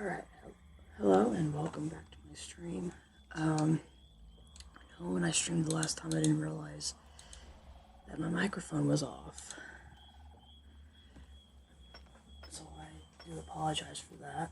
Alright, hello and welcome back to my stream. I know when I streamed the last time I didn't realize that my microphone was off. So I do apologize for that.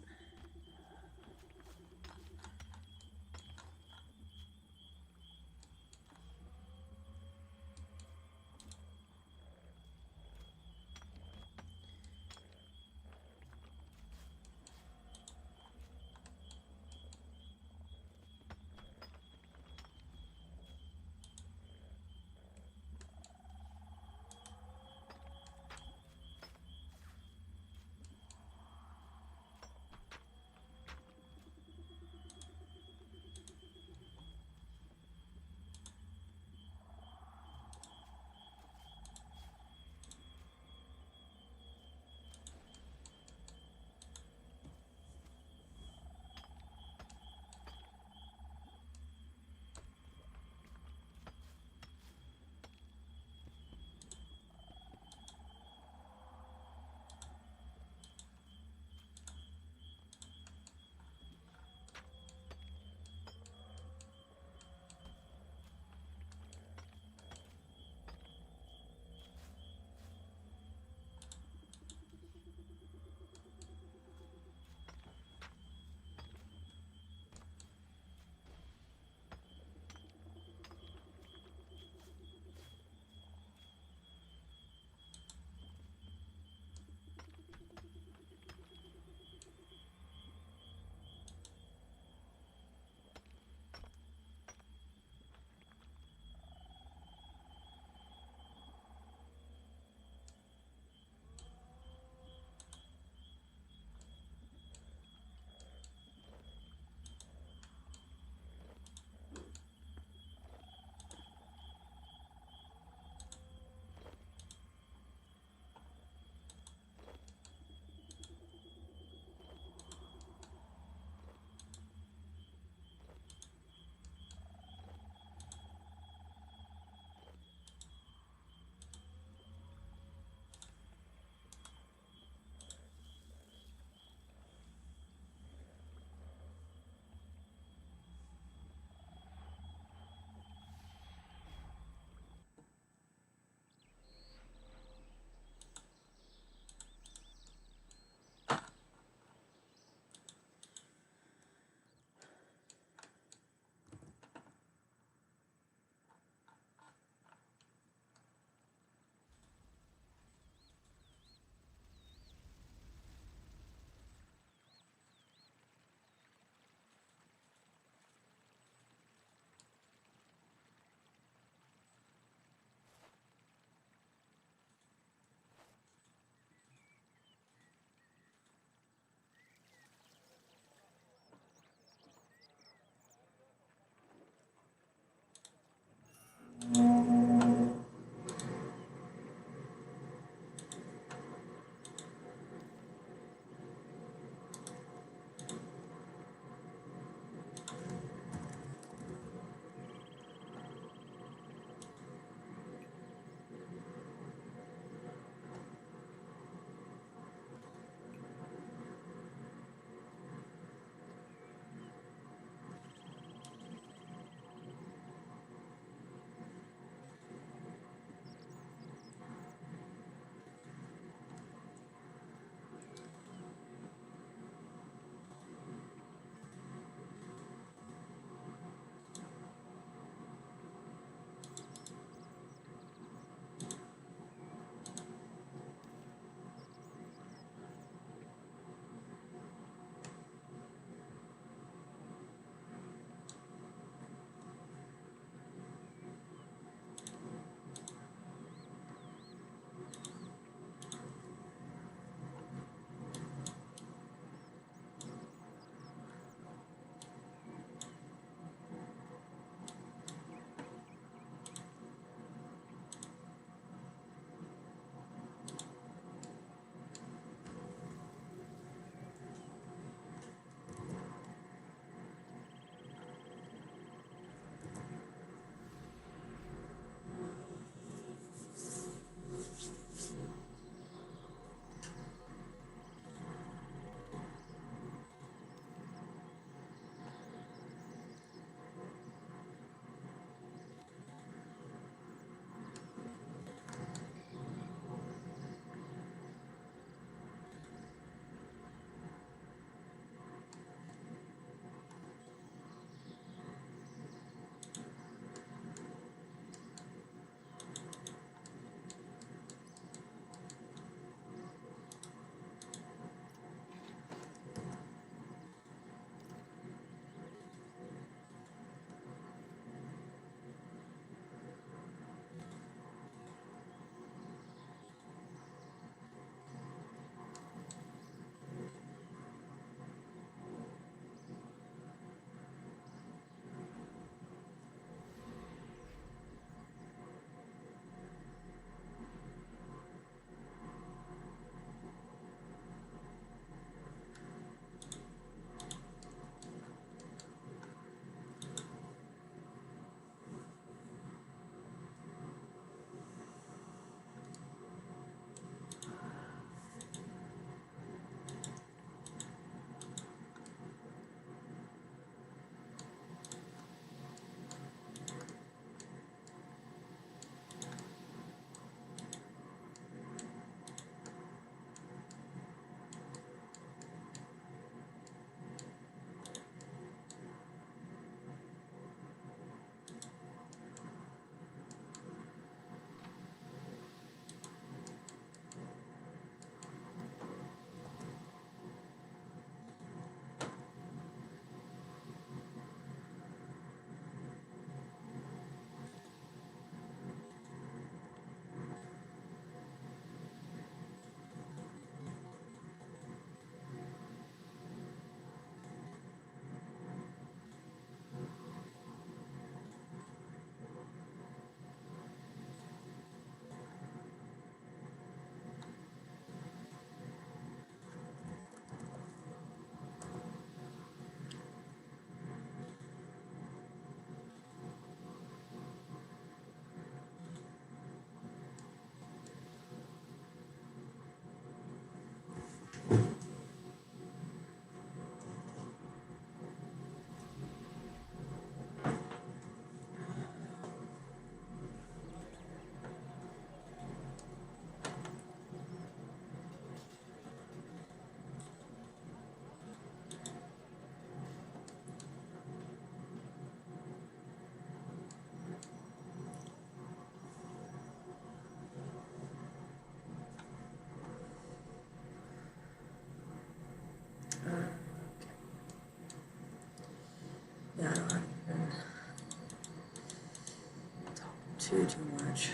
too much.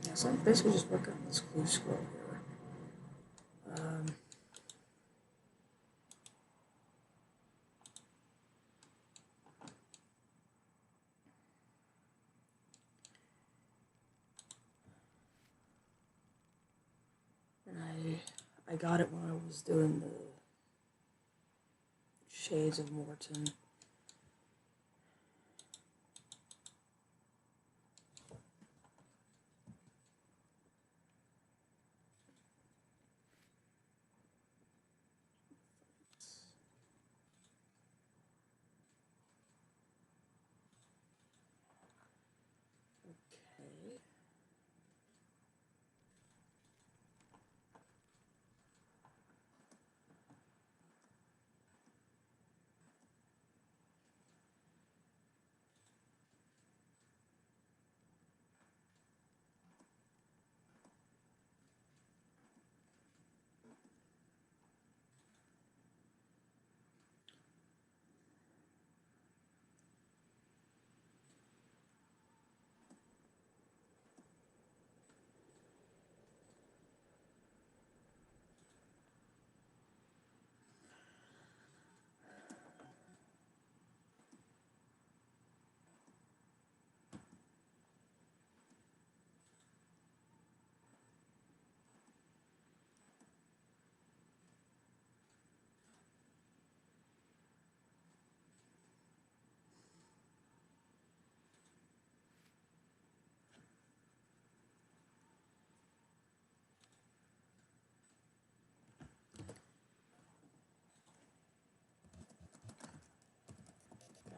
Yeah, so I'm basically just working on this clue scroll here. And I got it when I was doing the Shades of Morton. Okay.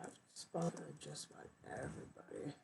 I've spotted just about everybody.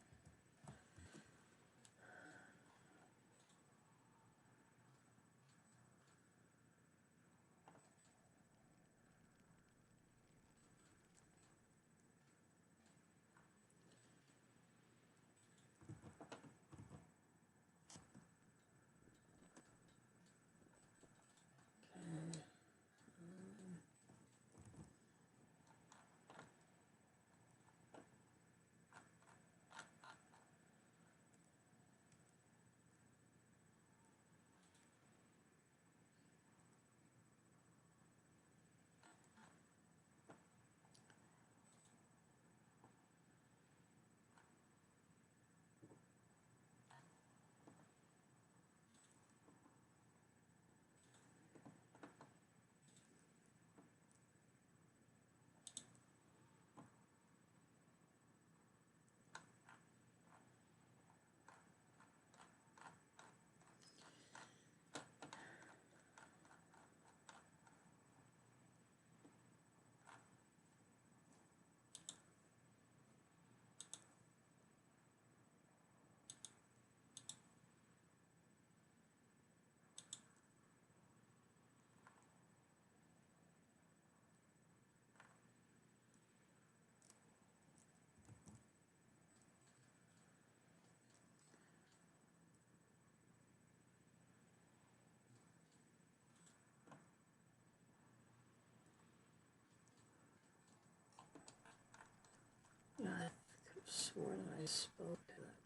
Yeah, I could have sworn I spoke to that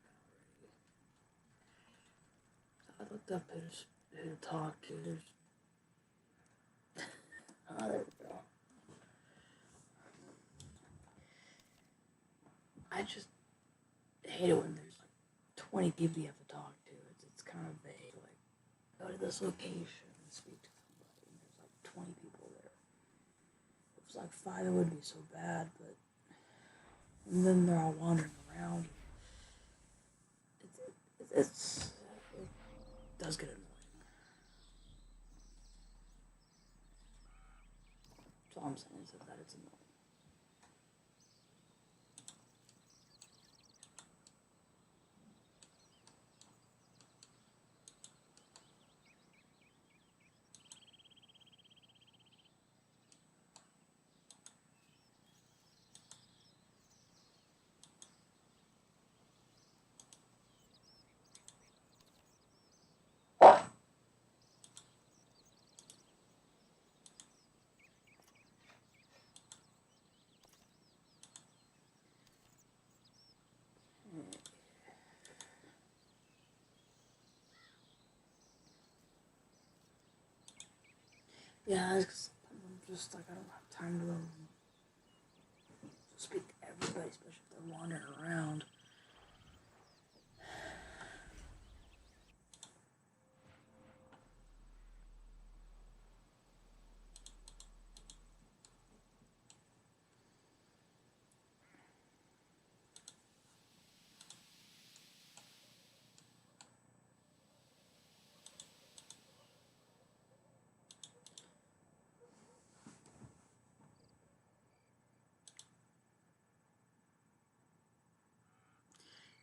guy. I looked up who to talk to. There's. Ah, there we go. I just hate it when there's like 20 people you have to talk to. It's kind of vague. Like, go to this location and speak to somebody, and there's like 20 people there. If it was like 5, it wouldn't be so bad, but. And then they're all wandering around. It does get annoying. That's all I'm saying is that it's annoying. Yeah, it's 'cause I'm just like, I don't have time to speak to everybody, especially if they're wandering around.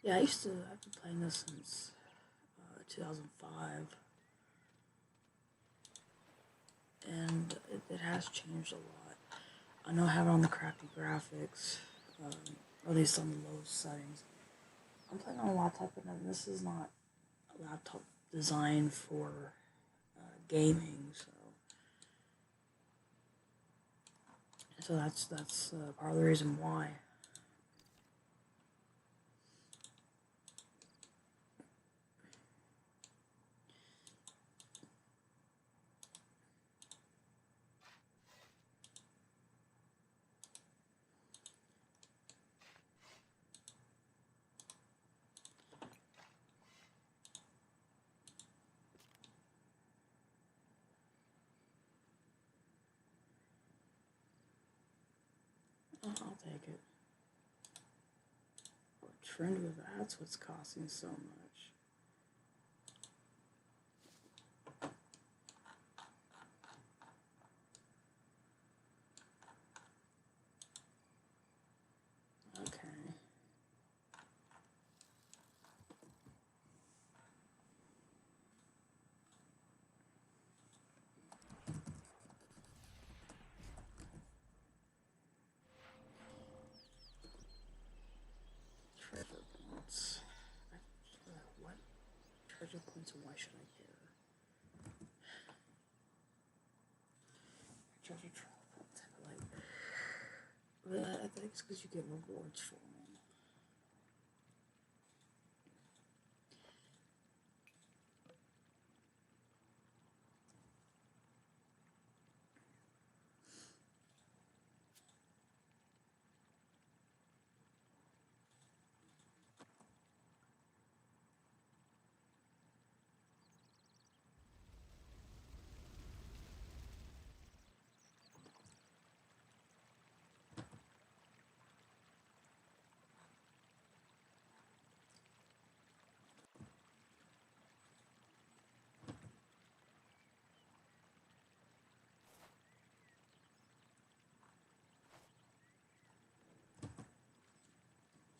Yeah, I've been playing this since 2005, and it has changed a lot. I know having on the crappy graphics, or at least on the lowest settings. I'm playing on a laptop, and this is not a laptop designed for gaming, so that's part of the reason why. I'll take it. Trend with that's what's costing so much. Okay. Treasure points. What? Treasure points, and why should I care? Treasure points. I think it's because you get rewards for them.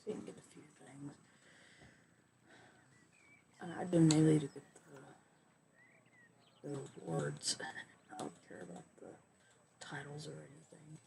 So you can get a few things. And I do mainly to get the rewards. I don't care about the titles or anything.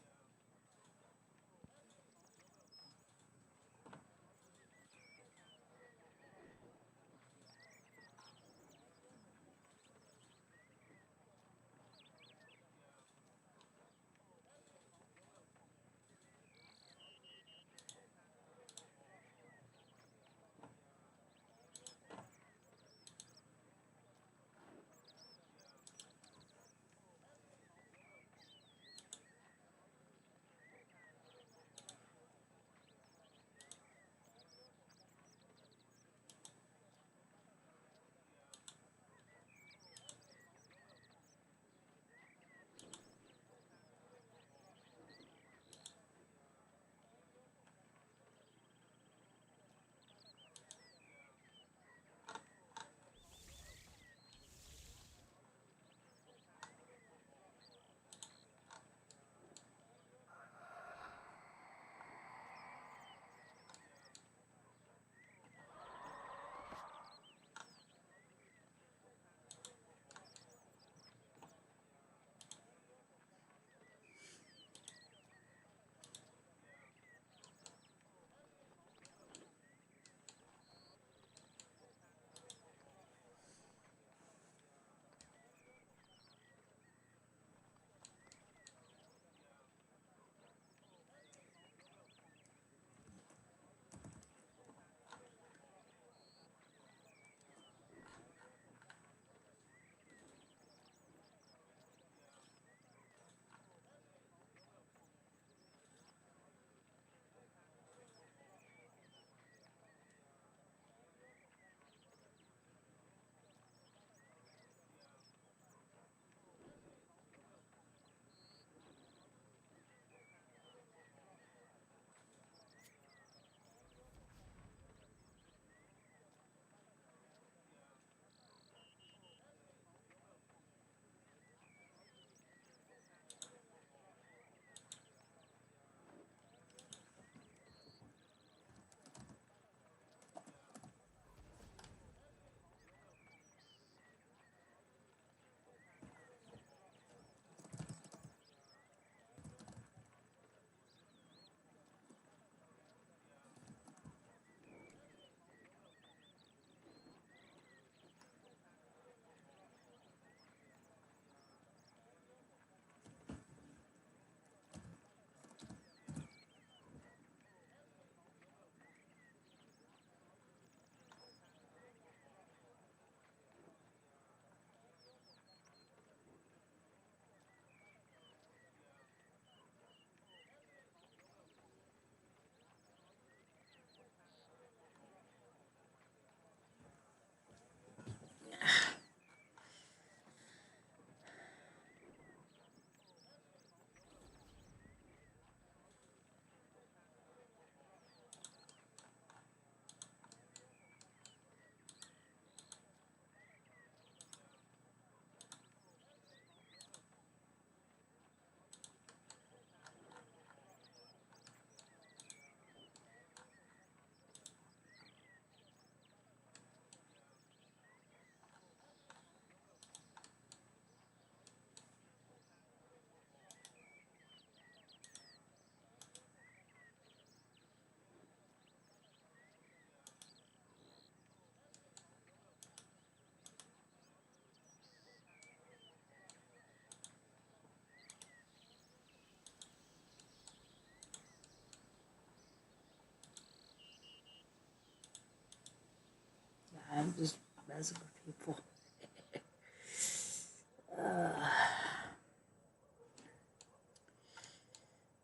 just messing with people.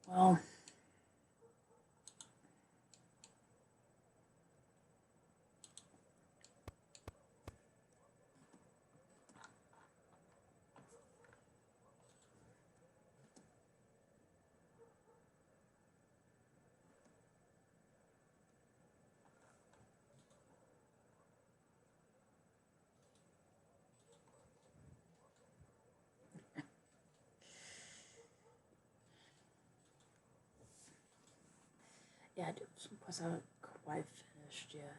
Well, yeah, I did some quests I haven't quite finished yet.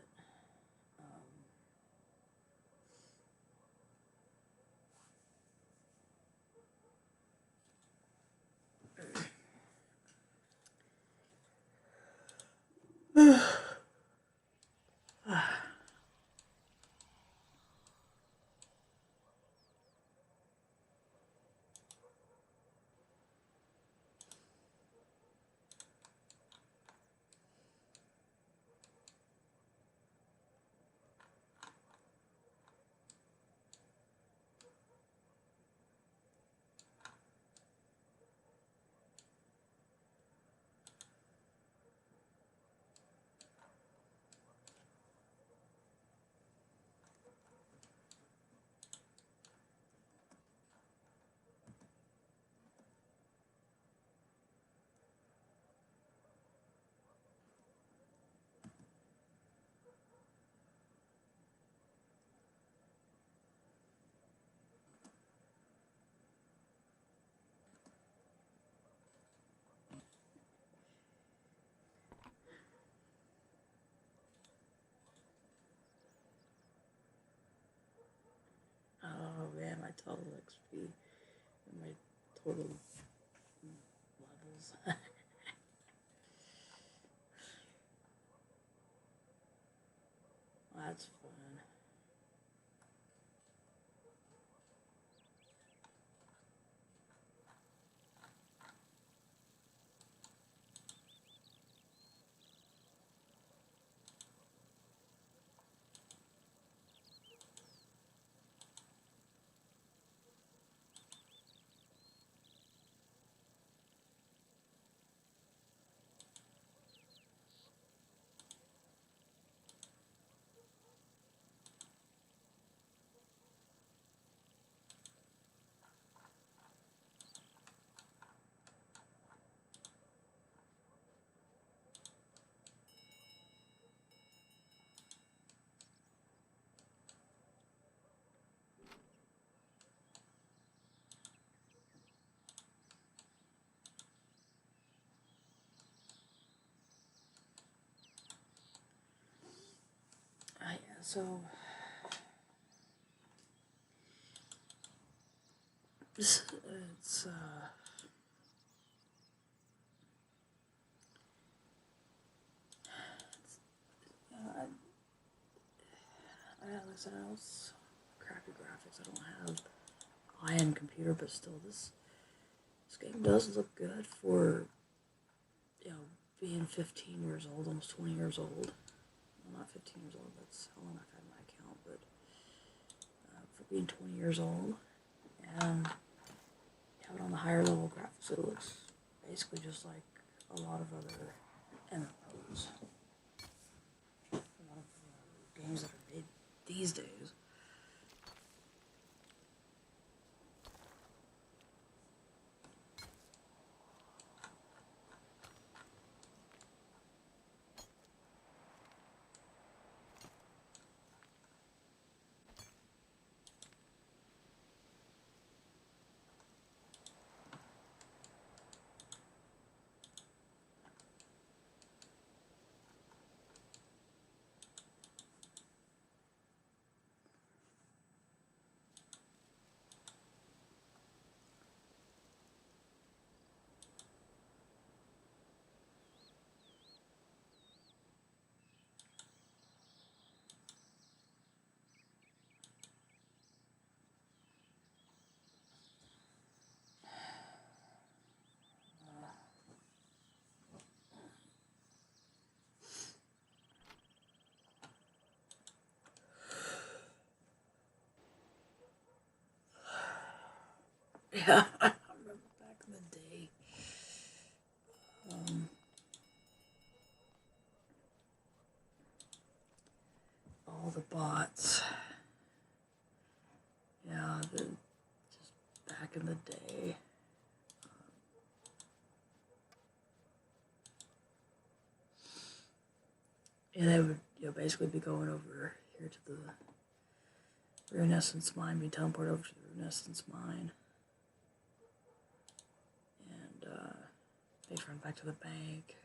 Oh man, my total XP and my total levels. That's fun. Yeah, so it's like I said, I was crappy graphics. I don't have a high-end computer, but still, this game does look good for being 15 years old, almost 20 years old. Well, not 15 years old. That's how long I've had my account, but for being 20 years old and having on the higher level graphics, it looks basically just like a lot of other MMOs. A lot of games that are made these days. Yeah, I remember back in the day. All the bots. Yeah, just back in the day. Yeah, they would basically be going over here to the Renaissance Mine, be teleported over to the Renaissance Mine. And they'd run back to the bank.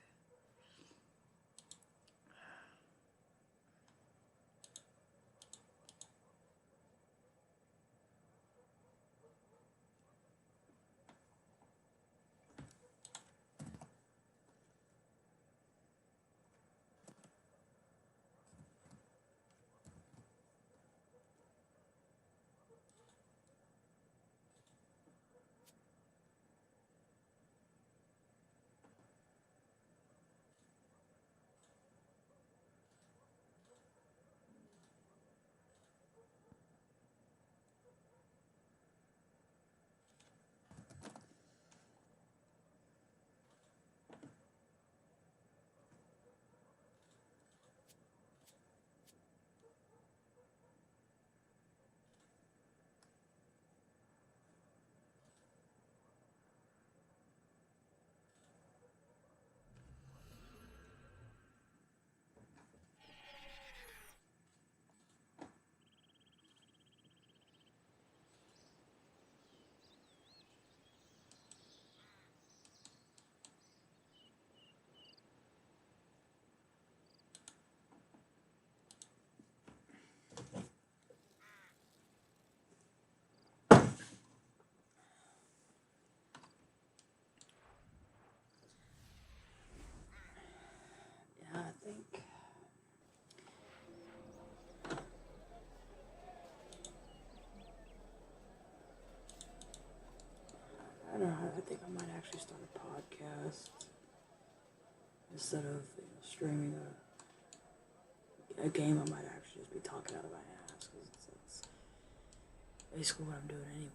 Yeah, I think. I don't know. I think I might actually start a podcast instead of streaming a game. I might actually just be talking out of my ass because that's basically what I'm doing anyway.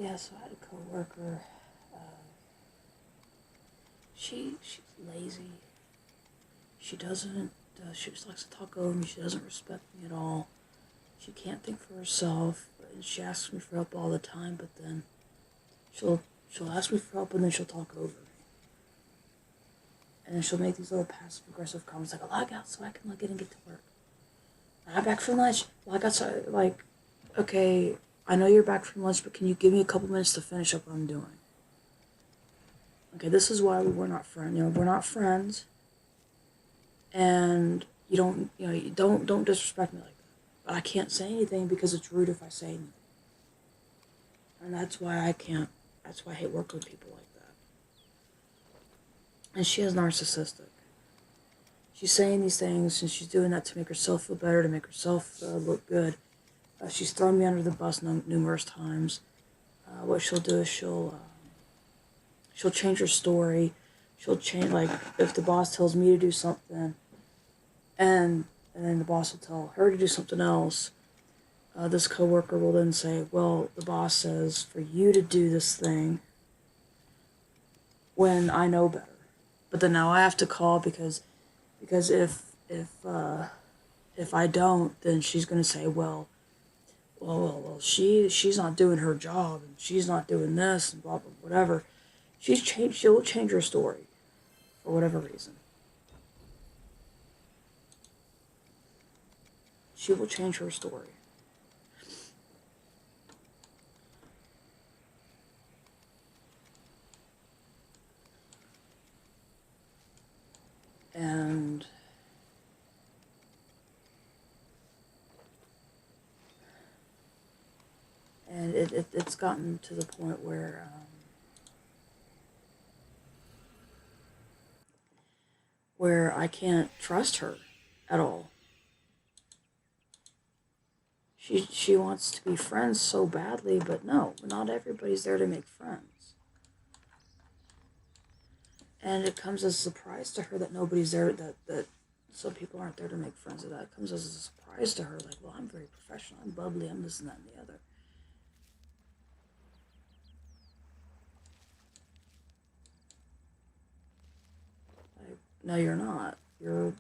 Yeah, so I had a coworker. She's lazy. She doesn't. She just likes to talk over me. She doesn't respect me at all. She can't think for herself, and she asks me for help all the time. But then she'll ask me for help, and then she'll talk over me. And then she'll make these little passive aggressive comments like, "Log out so I can log in and get to work. I'm back from lunch. Log out so like, okay, I know you're back from lunch, but can you give me a couple minutes to finish up what I'm doing?" Okay, this is why we're not friends. We're not friends. And you don't disrespect me like that. But I can't say anything because it's rude if I say anything. And that's why I can't. That's why I hate working with people like that. And she is narcissistic. She's saying these things and she's doing that to make herself feel better, to make herself look good. She's thrown me under the bus numerous times. What she'll do is she'll change her story. She'll change, like, if the boss tells me to do something, and then the boss will tell her to do something else. This coworker will then say, "Well, the boss says for you to do this thing," when I know better. But then now I have to call because if I don't, then she's gonna say, well, she's not doing her job and she's not doing this and blah blah whatever. She'll change her story for whatever reason. She will change her story. And it's gotten to the point where I can't trust her at all. She wants to be friends so badly, but no, not everybody's there to make friends. And it comes as a surprise to her that nobody's there, that some people aren't there to make friends of that. It comes as a surprise to her, like, well, I'm very professional, I'm bubbly, I'm this and that and the other. Like, no, you're not. You're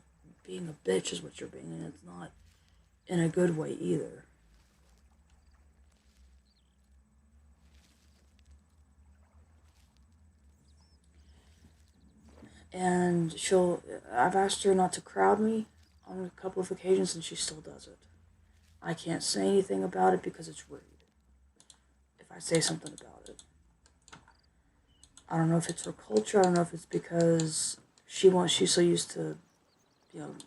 being a bitch is what you're being, and it's not in a good way either. And I've asked her not to crowd me on a couple of occasions, and she still does it. I can't say anything about it because it's rude if I say something about it. I don't know if it's her culture. I don't know if it's because she's so used to,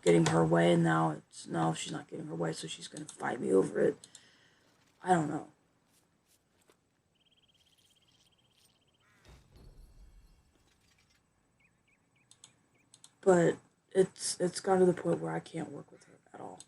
getting her way, and now she's not getting her way, so she's gonna fight me over it. I don't know. But it's gotten to the point where I can't work with her at all.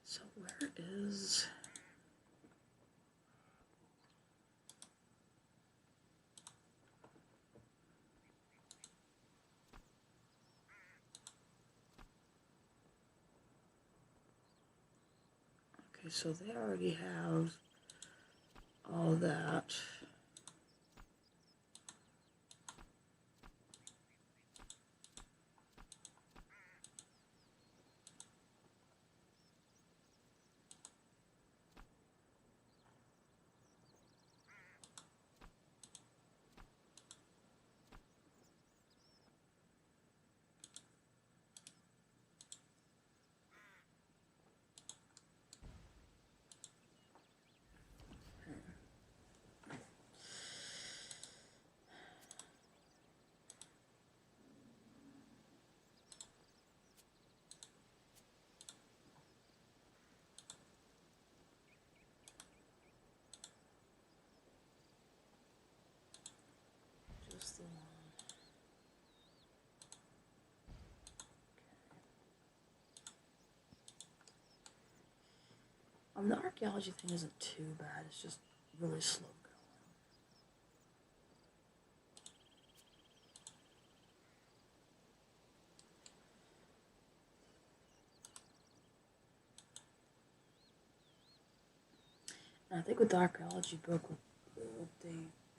So where is... Okay, so they already have all that. The archaeology thing isn't too bad. It's just really slow going. And I think with the archaeology book, what they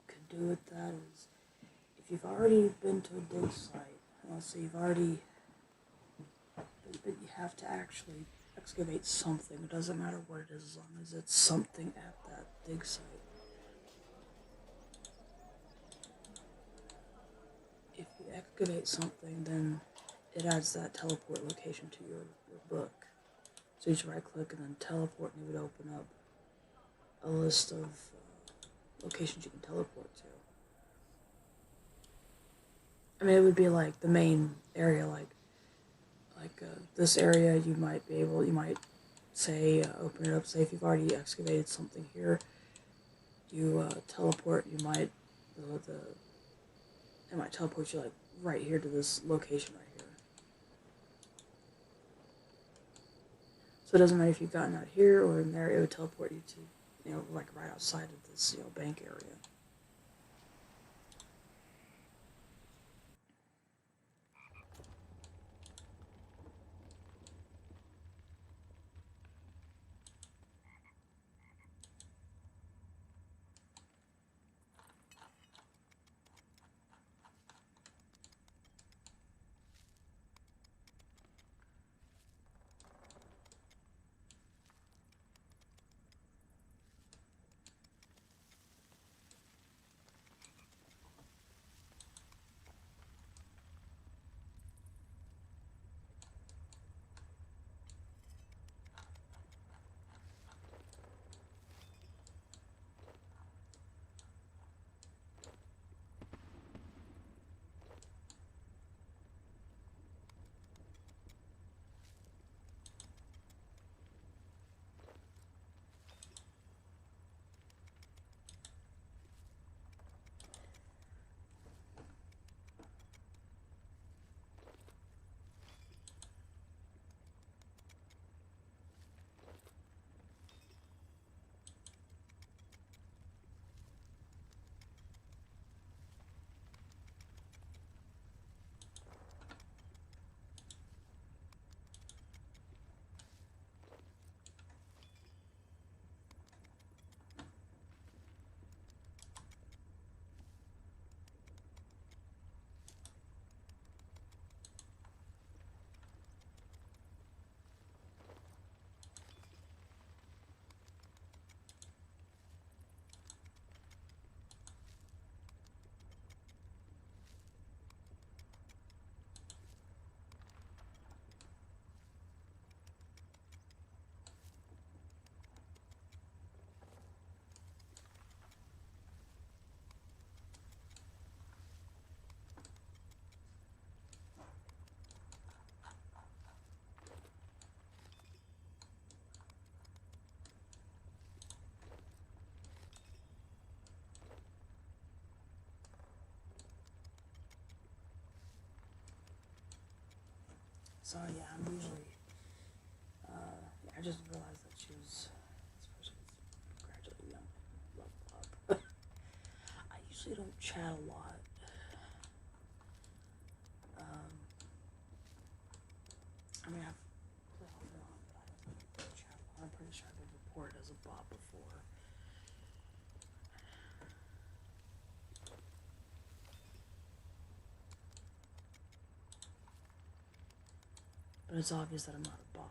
could do with that is, if you've already been to a dig site, let's say you've already, but you have to actually excavate something. It doesn't matter what it is, as long as it's something at that dig site. If you excavate something, then it adds that teleport location to your book. So you just right click and then teleport, and it would open up a list of locations you can teleport to. I mean, it would be like the main area, like this area. You might say open it up. Say if you've already excavated something here, you teleport. It might teleport you like right here to this location right here. So it doesn't matter if you've gotten out here or in there. It would teleport you to, like right outside of this, bank area. So yeah, I'm usually, I just realized that she was, this person was gradually young, level up. I usually don't chat a lot. I mean, I've played off and on, but I don't chat a lot. I'm pretty sure I've been reported as a bot before. But it's obvious that I'm not a bot.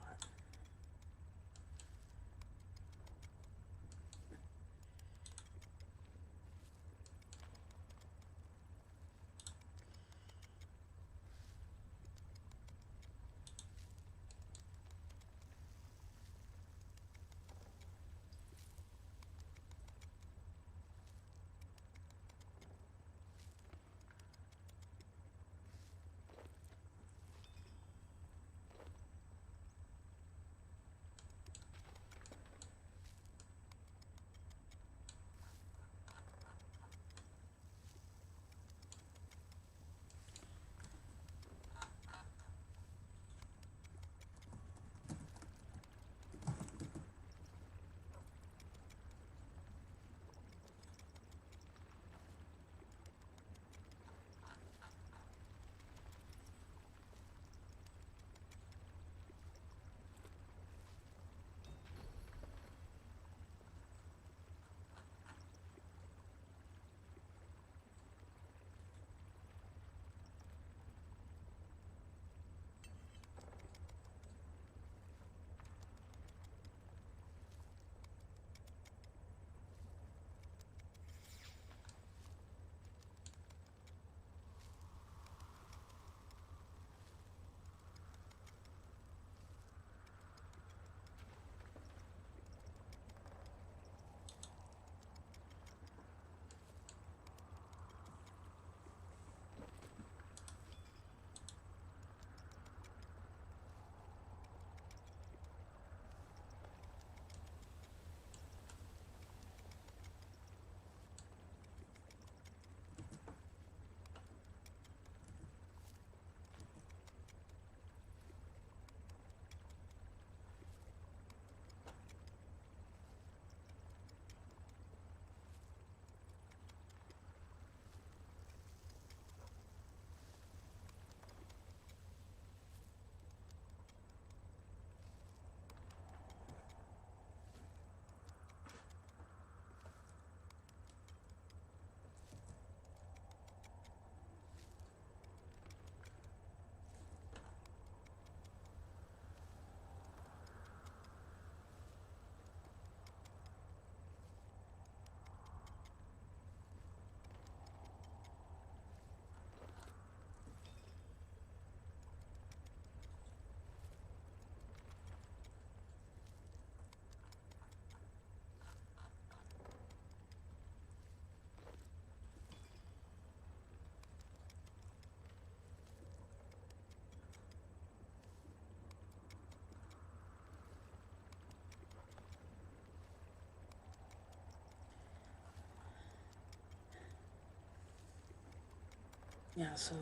yeah, so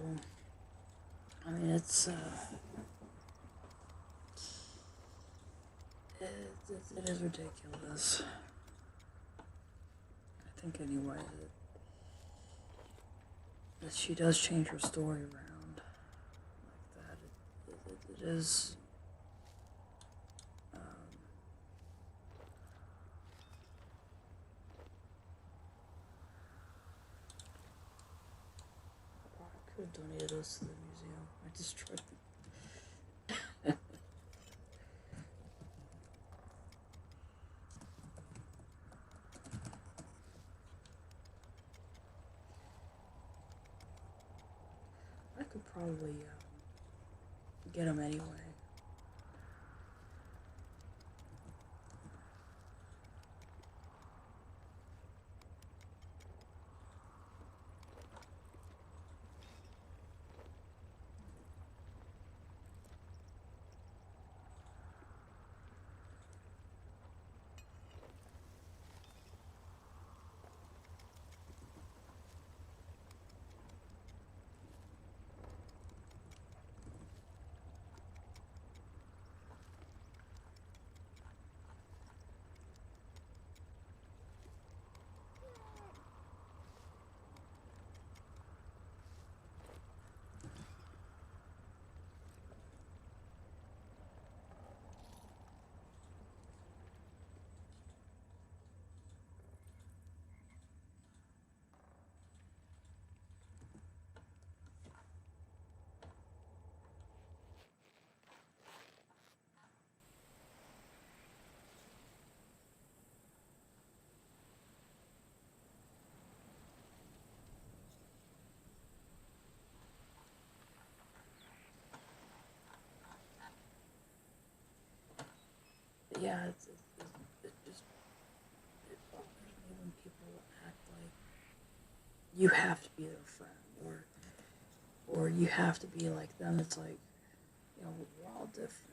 I mean it's it is ridiculous. I think anyway that she does change her story around like that. It is. I could have donated those to the museum. I destroyed them. I could probably get them anyway. But yeah, it just it bothers me when people act like you have to be their friend or you have to be like them. It's like, you know, we're all different.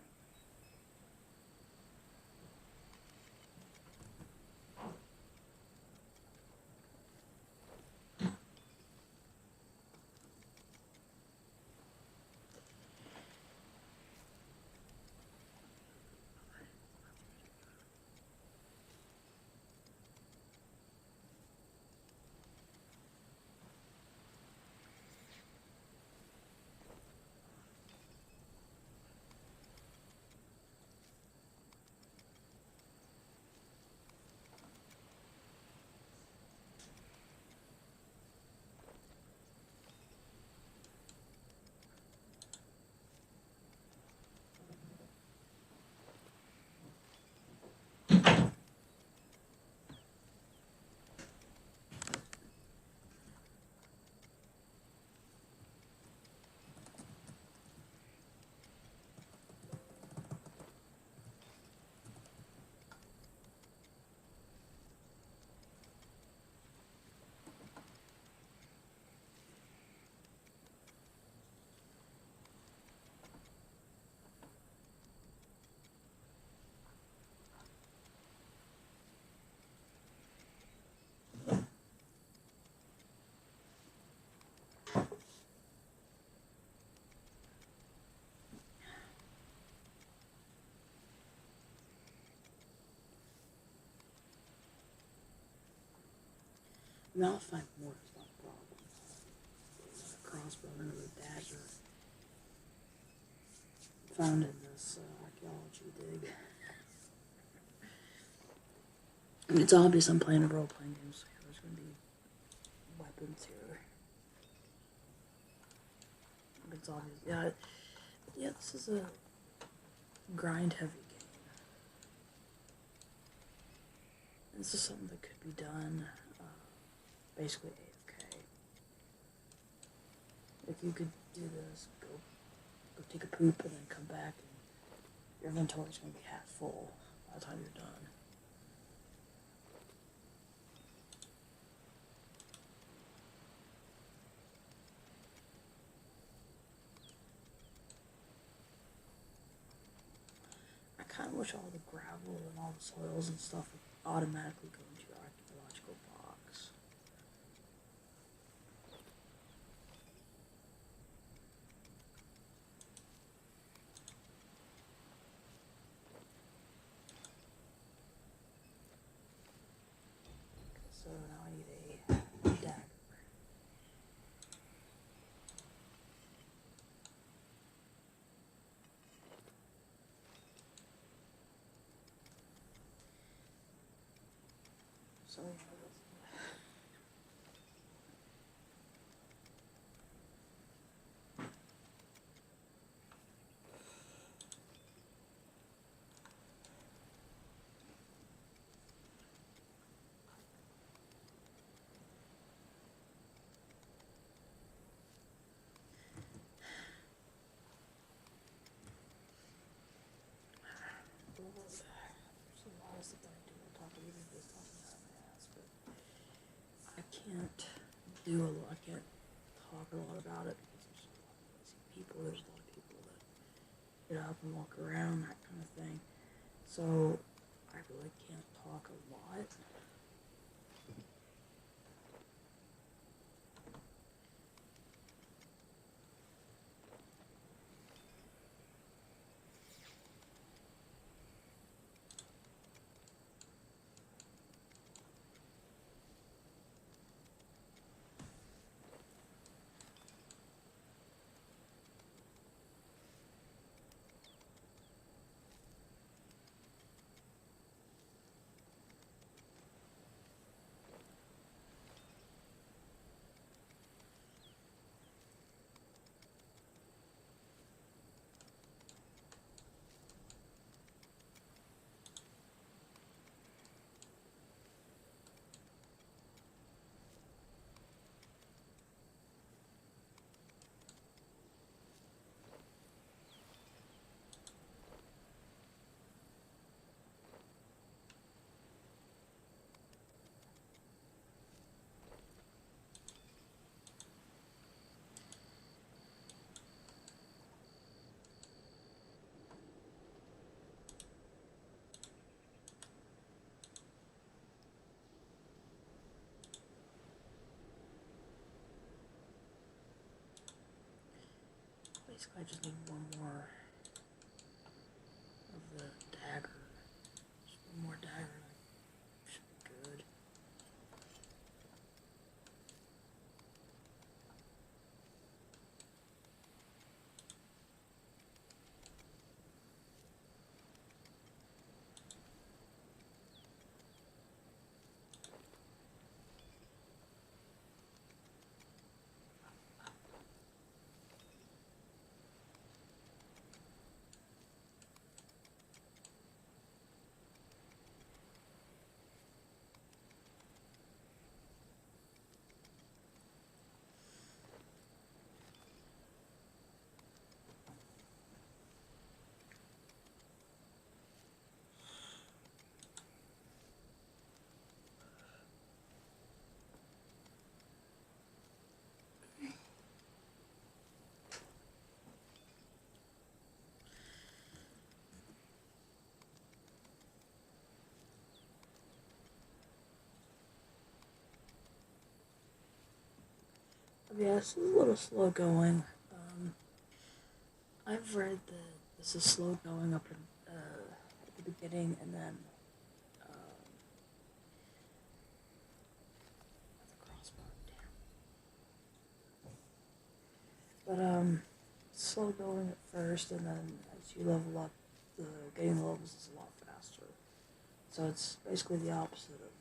I mean, I'll find more. It's not a problem. Another crossbow, another dagger found in this archaeology dig. And it's obvious I'm playing a role-playing game, so there's going to be weapons here. It's obvious. Yeah, this is a grind-heavy game. This is something that could be done basically AFK. If you could do this, go take a poop and then come back, and your inventory's going to be half full by the time you're done. I kind of wish all the gravel and all the soils and stuff would automatically go into your archaeological box. So now I need a dagger. So yeah, there's a lot of stuff that I do. I'll talk about this talking out of my ass, but I can't do a lot. I can't talk a lot about it because there's a lot of lazy people. There's a lot of people that get up and walk around, that kind of thing. So I really can't talk a lot. Basically, I just need one more of the dagger. Just one more dagger and I should be good. Yeah, this is a little slow going. I've read that this is slow going up in, at the beginning, and then the crossbow. Damn. But slow going at first, and then as you level up, the getting the levels is a lot faster. So it's basically the opposite of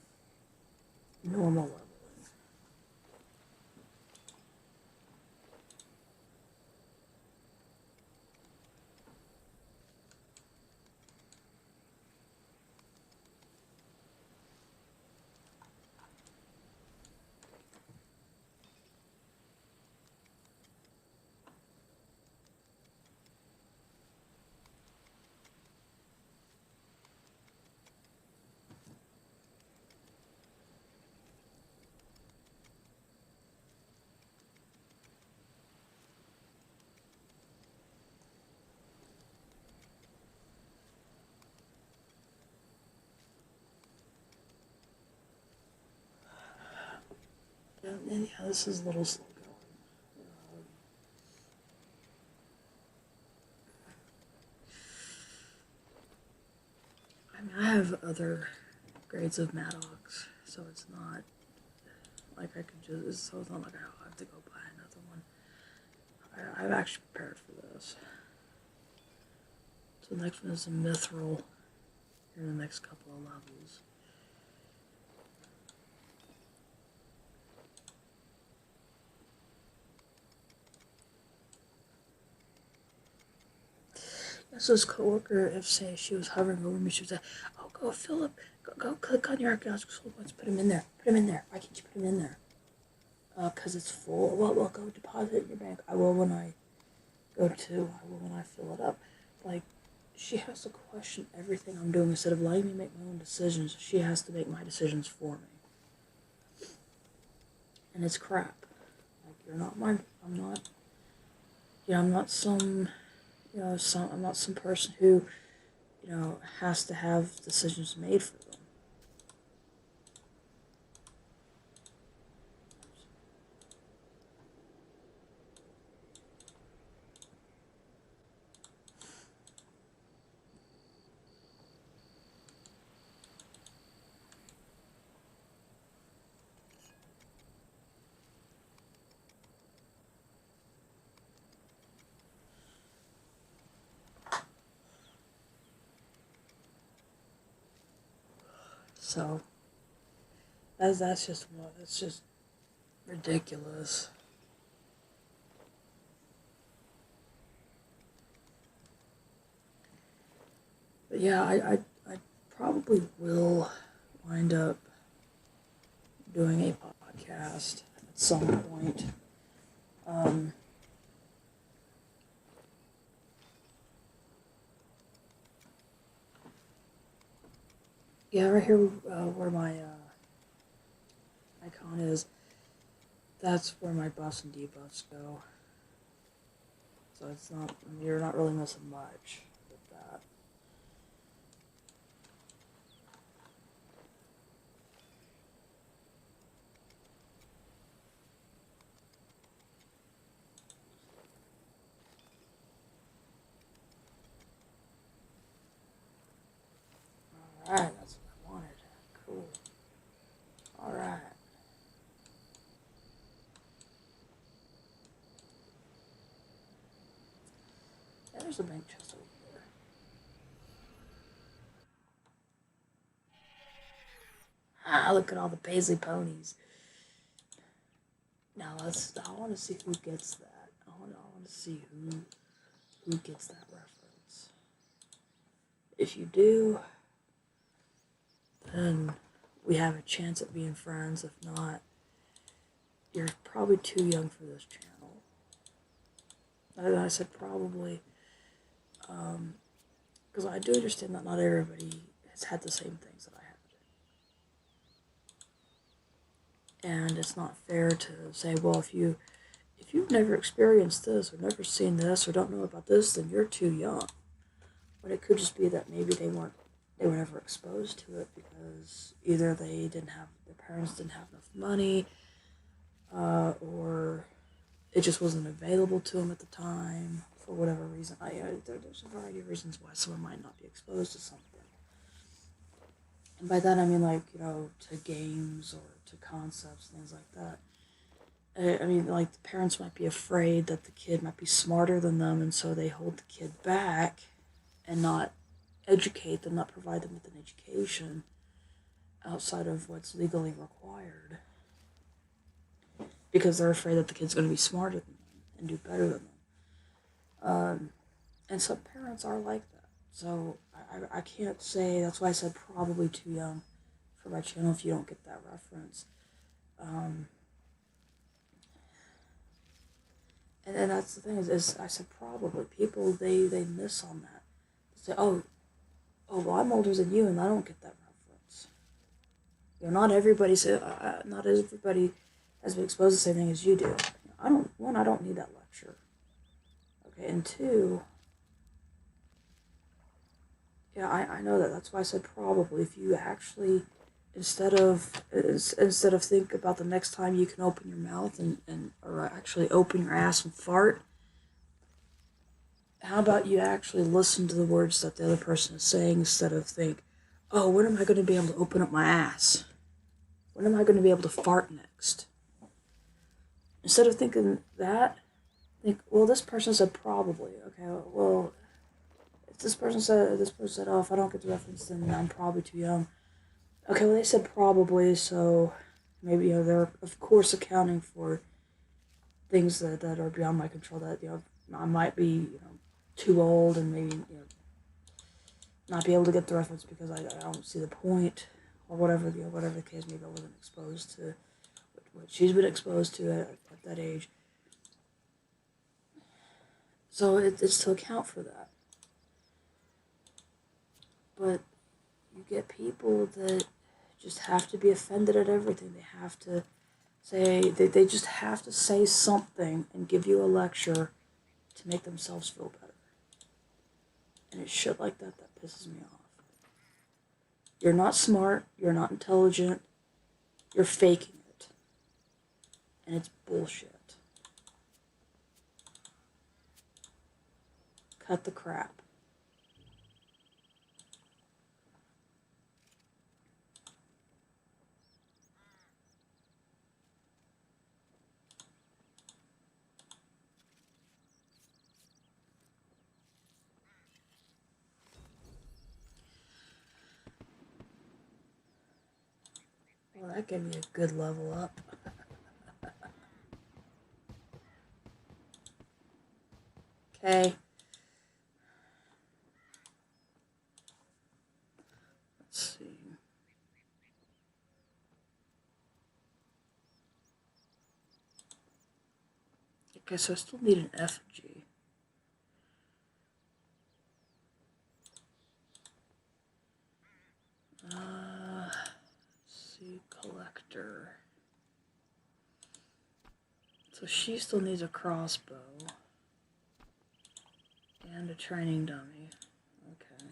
normal leveling. And yeah, this is a little slow going. I mean, I have other grades of Maddox, so it's not like I could just, so it's not like I have to go buy another one. I've actually prepared for this. So the next one is a mithril in the next couple of levels. So his coworker, if say she was hovering over me, she would say, "Oh, go Philip, go click on your archaeological soul points, put him in there, put him in there. Why can't you put him in there? Cause it's full. Well, go deposit it in your bank. I will when I go to. I will when I fill it up. Like, she has to question everything I'm doing instead of letting me make my own decisions. She has to make my decisions for me, and it's crap. Like, you're not my. I'm not. Yeah, I'm not some. I'm not some person who, has to have decisions made for them. So, that's just what, it's just ridiculous. But yeah, I probably will wind up doing a podcast at some point. Yeah, right here where my icon is, that's where my buffs and debuffs go. So it's not, you're not really missing much with that. Alright, that's what I wanted. Cool. Alright. There's a bank chest over there. Ah, look at all the paisley ponies. Now I want to see who gets that. I want to see who gets that reference. If you do, then we have a chance at being friends. If not, you're probably too young for this channel. And I said probably, because I do understand that not everybody has had the same things that I had. And it's not fair to say, well, if you've never experienced this or never seen this or don't know about this, then you're too young. But it could just be that maybe they were never exposed to it because either their parents didn't have enough money, or it just wasn't available to them at the time for whatever reason. There's a variety of reasons why someone might not be exposed to something. And by that I mean, like, to games or to concepts, things like that. I mean, like, the parents might be afraid that the kid might be smarter than them, and so they hold the kid back and not educate them, not provide them with an education outside of what's legally required. Because they're afraid that the kid's going to be smarter than them and do better than them. And some parents are like that. So I can't say, that's why I said probably too young for my channel if you don't get that reference. And that's the thing is I said probably. People, they miss on that. They say, oh, well, I'm older than you and I don't get that reference. Not everybody has been exposed to the same thing as you do. I don't need that lecture. Okay, and two, yeah, I know that. That's why I said probably. If you actually, instead of think about the next time you can open your mouth or actually open your ass and fart, how about you actually listen to the words that the other person is saying instead of think, oh, when am I going to be able to open up my ass? When am I going to be able to fart next? Instead of thinking that, think, well, this person said probably. Okay, well, if this person said, oh, if I don't get the reference, then I'm probably too young. Okay, well, they said probably, so maybe, they're, of course, accounting for things that are beyond my control, that, I might be, too old and maybe, not be able to get the reference because I don't see the point, or whatever, whatever the case, maybe I wasn't exposed to what she's been exposed to at that age. So it's to account for that. But you get people that just have to be offended at everything. They have to say, they just have to say something and give you a lecture to make themselves feel better. And it's shit like that that pisses me off. You're not smart, you're not intelligent, you're faking it. And it's bullshit. Cut the crap. Well, that gave me a good level up. Okay. Let's see. Okay, so I still need an effigy. Let's see, collector. So she still needs a crossbow. And a training dummy. Okay.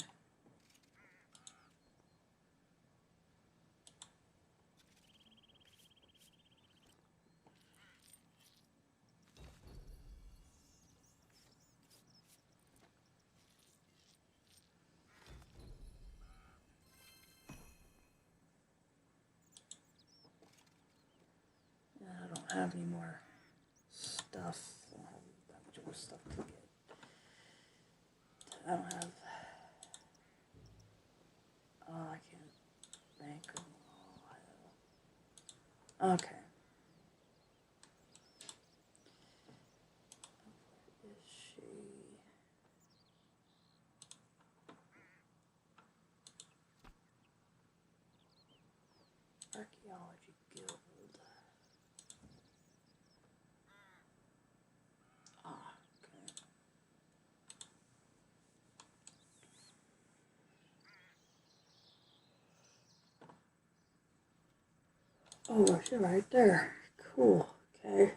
I don't have any more stuff. I don't have that much more stuff to get. I don't have. Oh, I can't bank them all. Okay. Where is she? Archaeology Guild. Ah, okay. Oh, she's right there. Cool. Okay.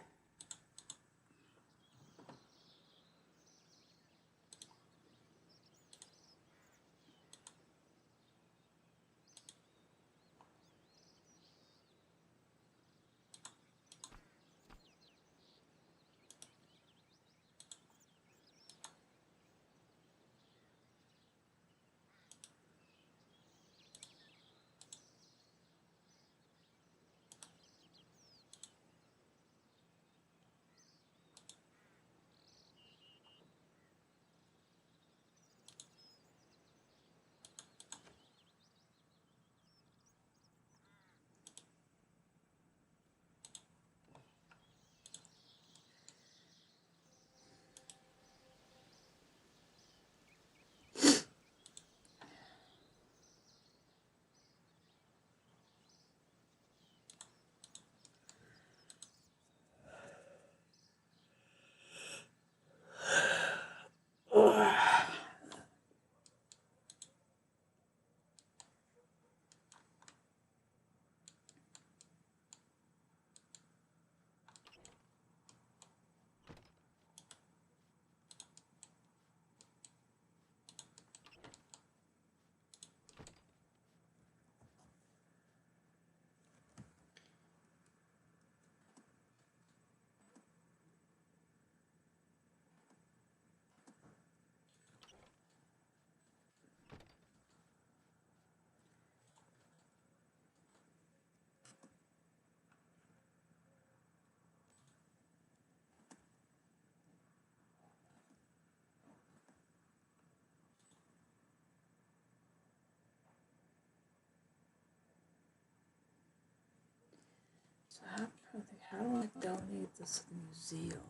How do I donate this to the museum?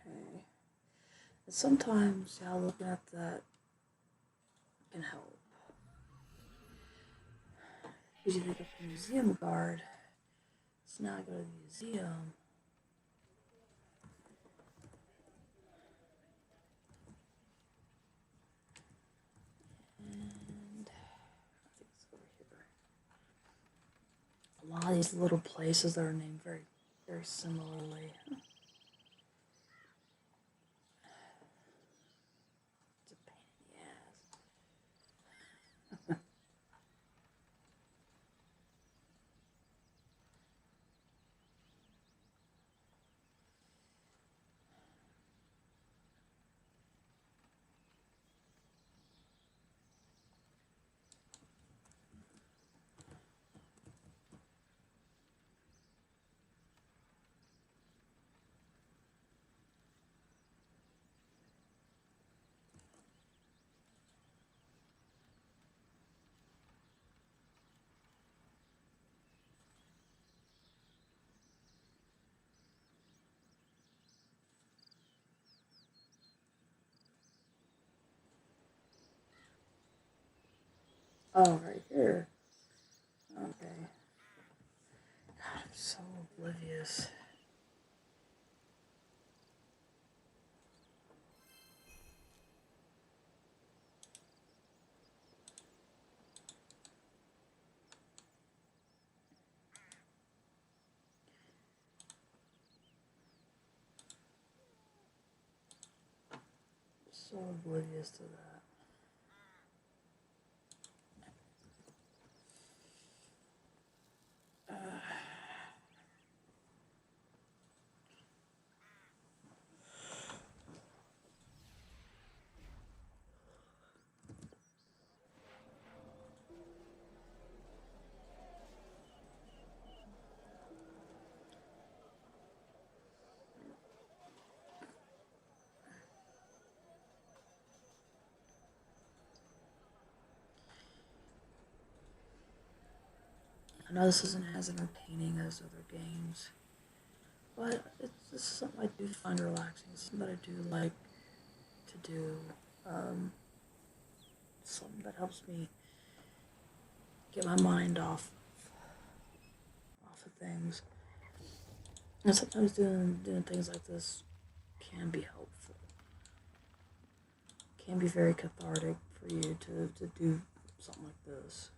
Okay. And sometimes, yeah, looking at that can help. Usually pick up the museum guard. So now I go to the museum. And I think it's over here. A lot of these little places that are named very, very similarly. It's a pain in the ass. Oh, right here. Okay. God, I'm so oblivious. So oblivious to that. I know this isn't as entertaining as other games, but it's something I do find relaxing. It's something that I do like to do. Um, Something that helps me get my mind off of things. And sometimes doing things like this can be helpful. Can be very cathartic for you to do something like this.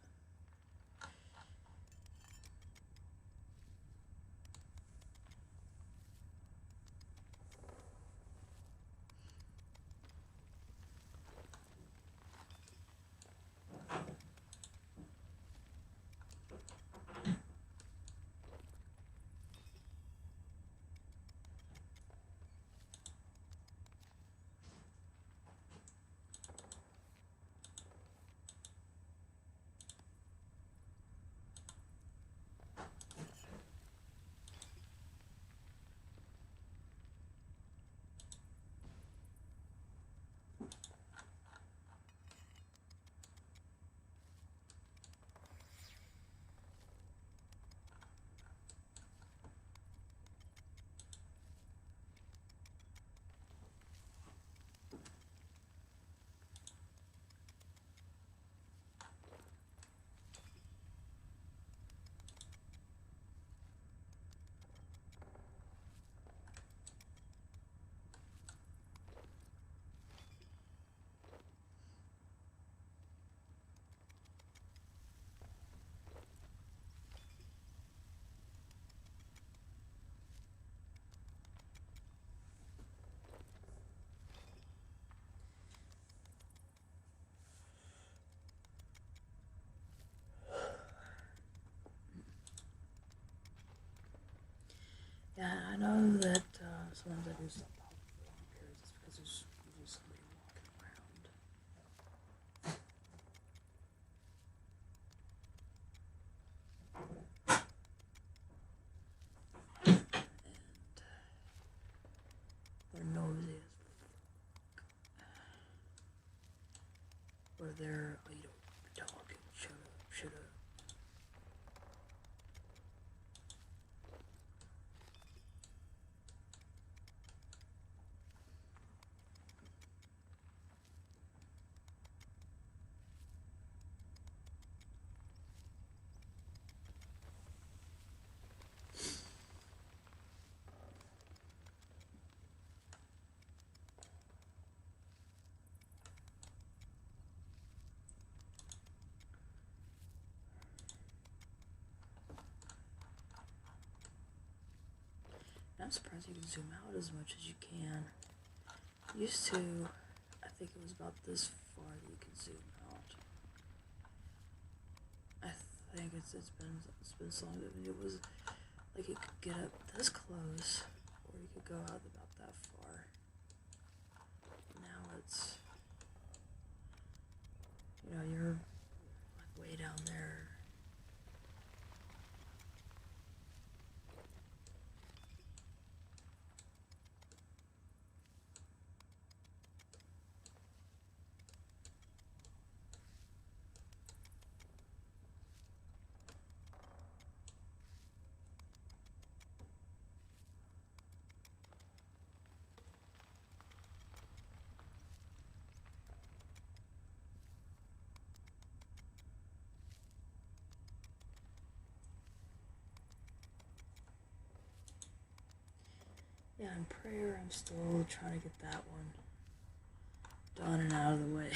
Yeah, I know that sometimes I do stop talking for long periods. It's because there's usually somebody walking around. I'm surprised you can zoom out as much as you can. Used to, I think it was about this far that you could zoom out. I think it's been so long. I mean, it was like you could get up this close, or you could go out about that far. Now it's, you know, you're like way down there. Yeah, in prayer, I'm still trying to get that one done and out of the way.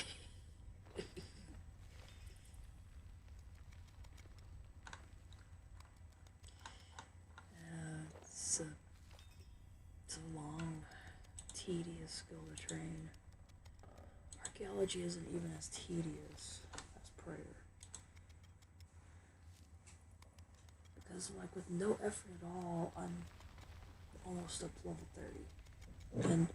It's a long, tedious skill to train. Archaeology isn't even as tedious as prayer. Because, like, with no effort at all, I'm almost up to level 30. And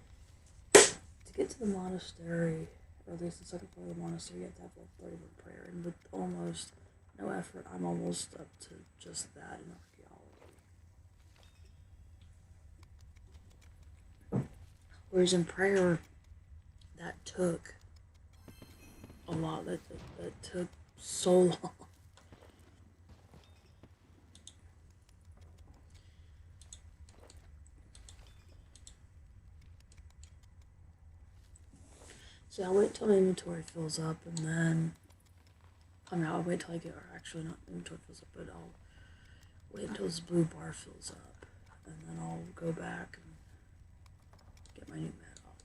to get to the monastery, or at least the second floor of the monastery, you have to have level 30 for prayer. And with almost no effort, I'm almost up to just that in archaeology. Whereas in prayer, that took a lot. That took so long. So I'll wait till my inventory fills up, and then I'll wait till I get, or actually not inventory fills up, but I'll wait until this blue bar fills up, and then I'll go back and get my new Maddock.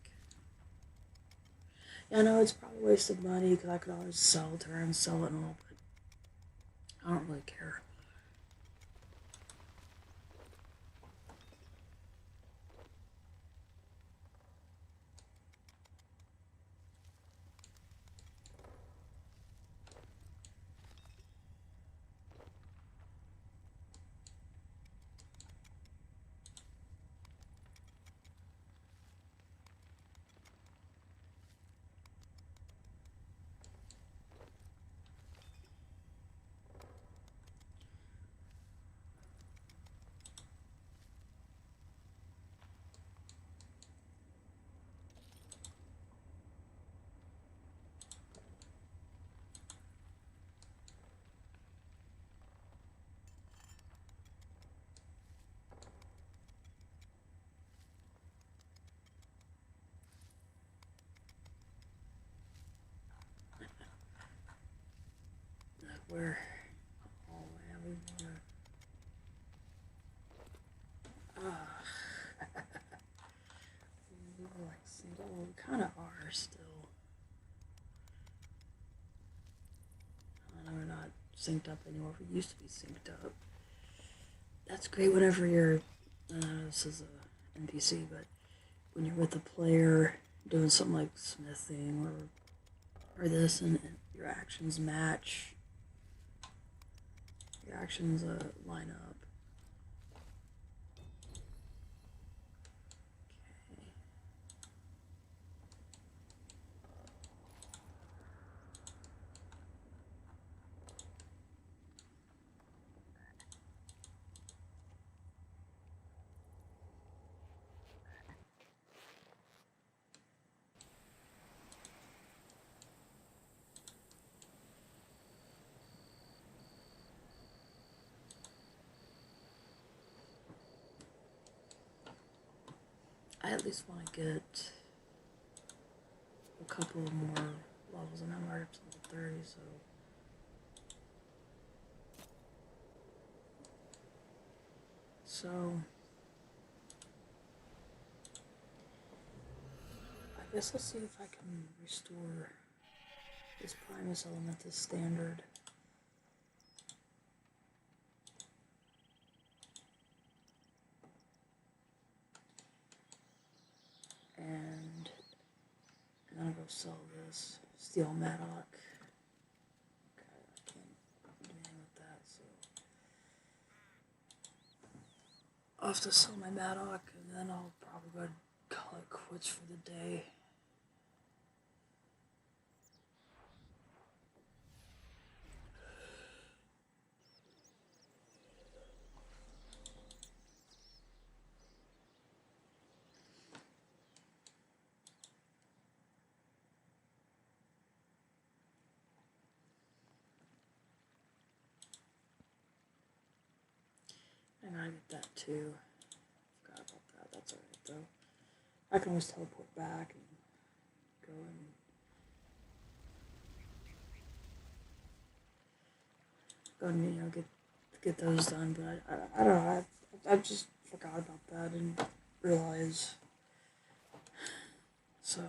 Yeah, I know it's probably a waste of money, because I could always sell it to her and sell it and all, but I don't really care. Where, oh man, we were like single, we kind of are still. I know we're not synced up anymore. We used to be synced up. That's great whenever you're, this is a NPC, but when you're with a player doing something like smithing or this, and your actions match. Your actions line up. Okay. I at least want to get a couple more levels, and I'm already up to level 30, so I guess I'll see if I can restore this Primus element to standard. this steel mattock. Okay, I can't do anything with that, so I'll have to sell my mattock, and then I'll probably go call it quits for the day. And I get that too. Forgot about that. That's alright though. I can always teleport back and go and get those done. But I don't know. I just forgot about that and realize. So.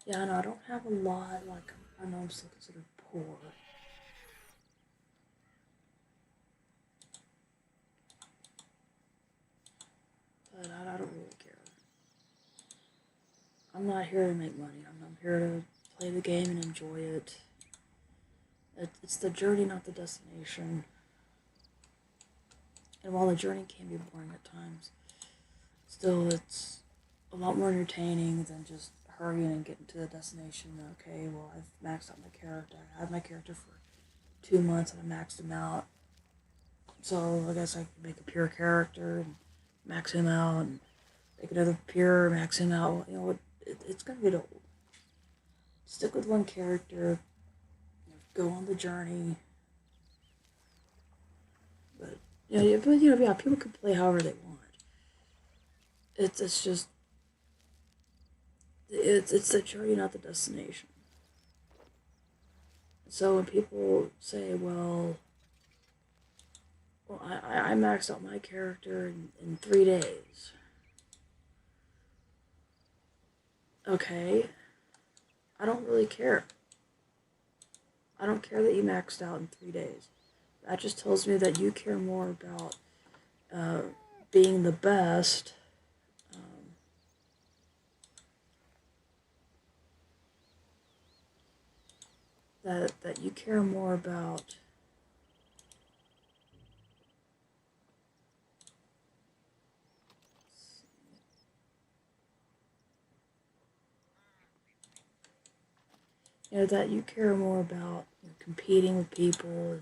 Yeah, no, I don't have a lot, like, I know I'm still considered poor. But I don't really care. I'm not here to make money, I'm here to play the game and enjoy it. It's the journey, not the destination. And while the journey can be boring at times, still it's a lot more entertaining than just hurrying and getting to the destination. Okay, well, I've maxed out my character. I had my character for 2 months and I maxed him out. So I guess I can make a pure character and max him out and make another pure, max him out. You know, it's gonna get old. Stick with one character, go on the journey. But yeah, people can play however they want. It's just it's the journey, not the destination. So when people say, well, I maxed out my character in 3 days. Okay, I don't really care. I don't care that you maxed out in 3 days. That just tells me that you care more about being the best. That you care more about that you care more about competing with people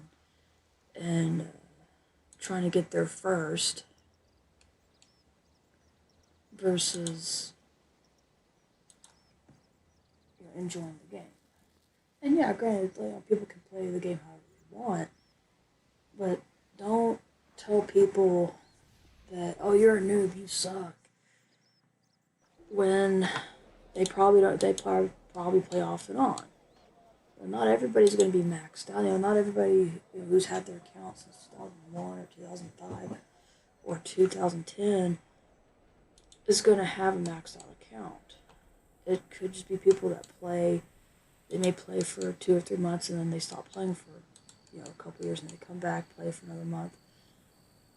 and trying to get there first versus enjoying the game. And yeah, granted, people can play the game however they want, but don't tell people that, oh, you're a noob, you suck, when they probably don't. They probably play off and on. Not everybody's going to be maxed out. Not everybody who's had their account since 2001 or 2005 or 2010 is going to have a maxed out account. It could just be people that play. They may play for 2 or 3 months and then they stop playing for a couple years and they come back, play for another month,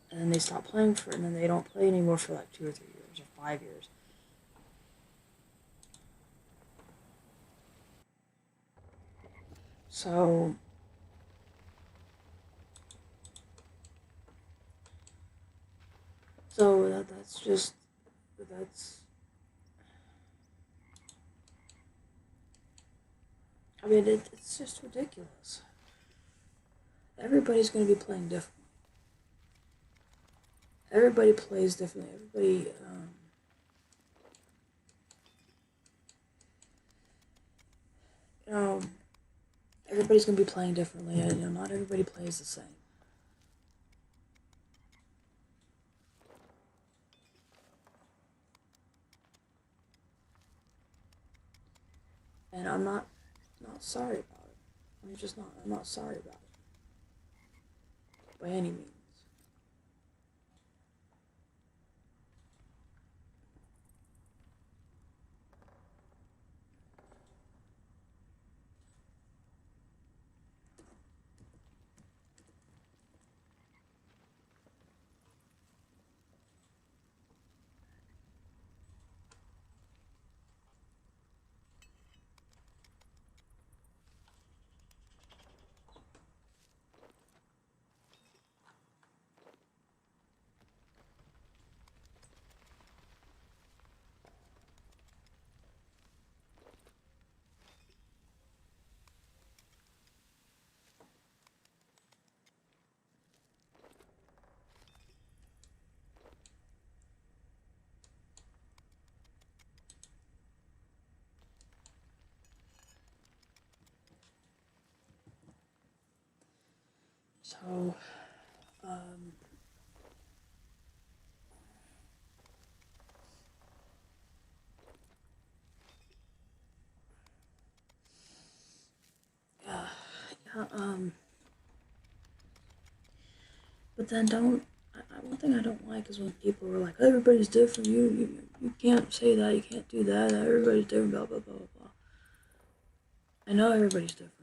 and then they stop playing for it and then they don't play anymore for like 2 or 3 years or 5 years. So that's I mean, it's just ridiculous. Everybody's going to be playing different. Everybody plays differently. Everybody's going to be playing differently. Not everybody plays the same. And I'm not sorry about it. I'm not sorry about it. By any means. So, um, yeah, yeah, but then one thing I don't like is when people are like, everybody's different, you can't say that, you can't do that, everybody's different, blah, blah, blah, blah, blah. I know everybody's different.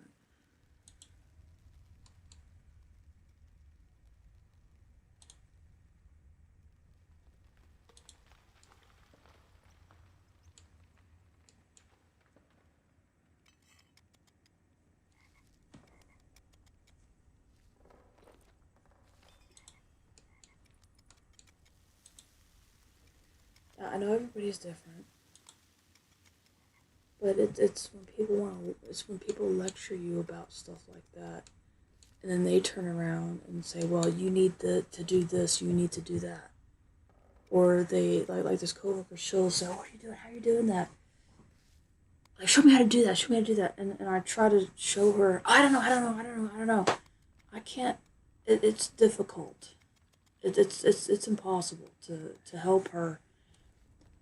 I know everybody's different, but it's when it's when people lecture you about stuff like that, and then they turn around and say, well, you need to do this, you need to do that. Or they, like this coworker, she'll say, what are you doing, how are you doing that? Like, show me how to do that, show me how to do that. And I try to show her, I don't know. I can't, it's difficult. It's impossible to help her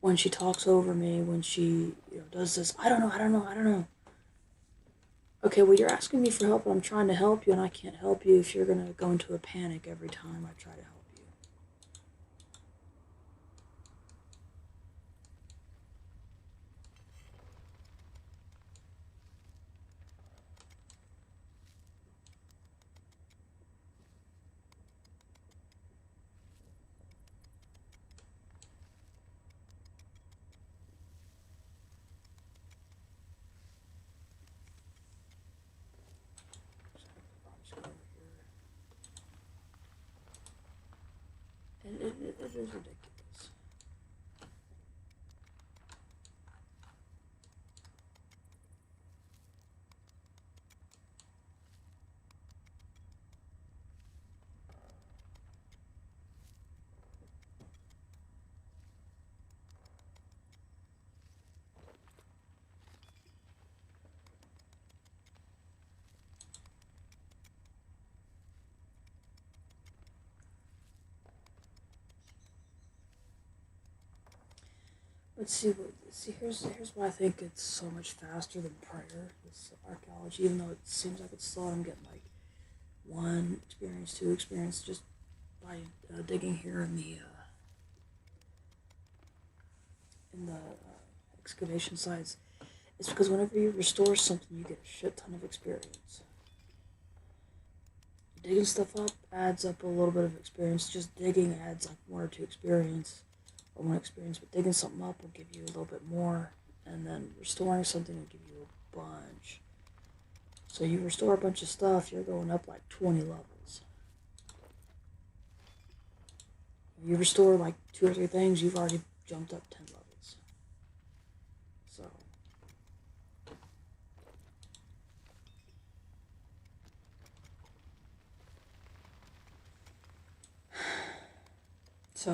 when she talks over me, when she does this, I don't know. Okay, well, you're asking me for help, and I'm trying to help you, and I can't help you if you're going to go into a panic every time I try to help you. I'll just go over here. And it is ridiculous. But here's why I think it's so much faster than prayer. This archaeology, even though it seems like it's slow, I'm getting like one experience, two experience just by digging here in the excavation sites. It's because whenever you restore something, you get a shit ton of experience. Digging stuff up adds up a little bit of experience. Just digging adds like one or two experience, or one experience. But digging something up will give you a little bit more, and then restoring something will give you a bunch. So you restore a bunch of stuff, you're going up like 20 levels. You restore like two or three things, you've already jumped up 10 levels. So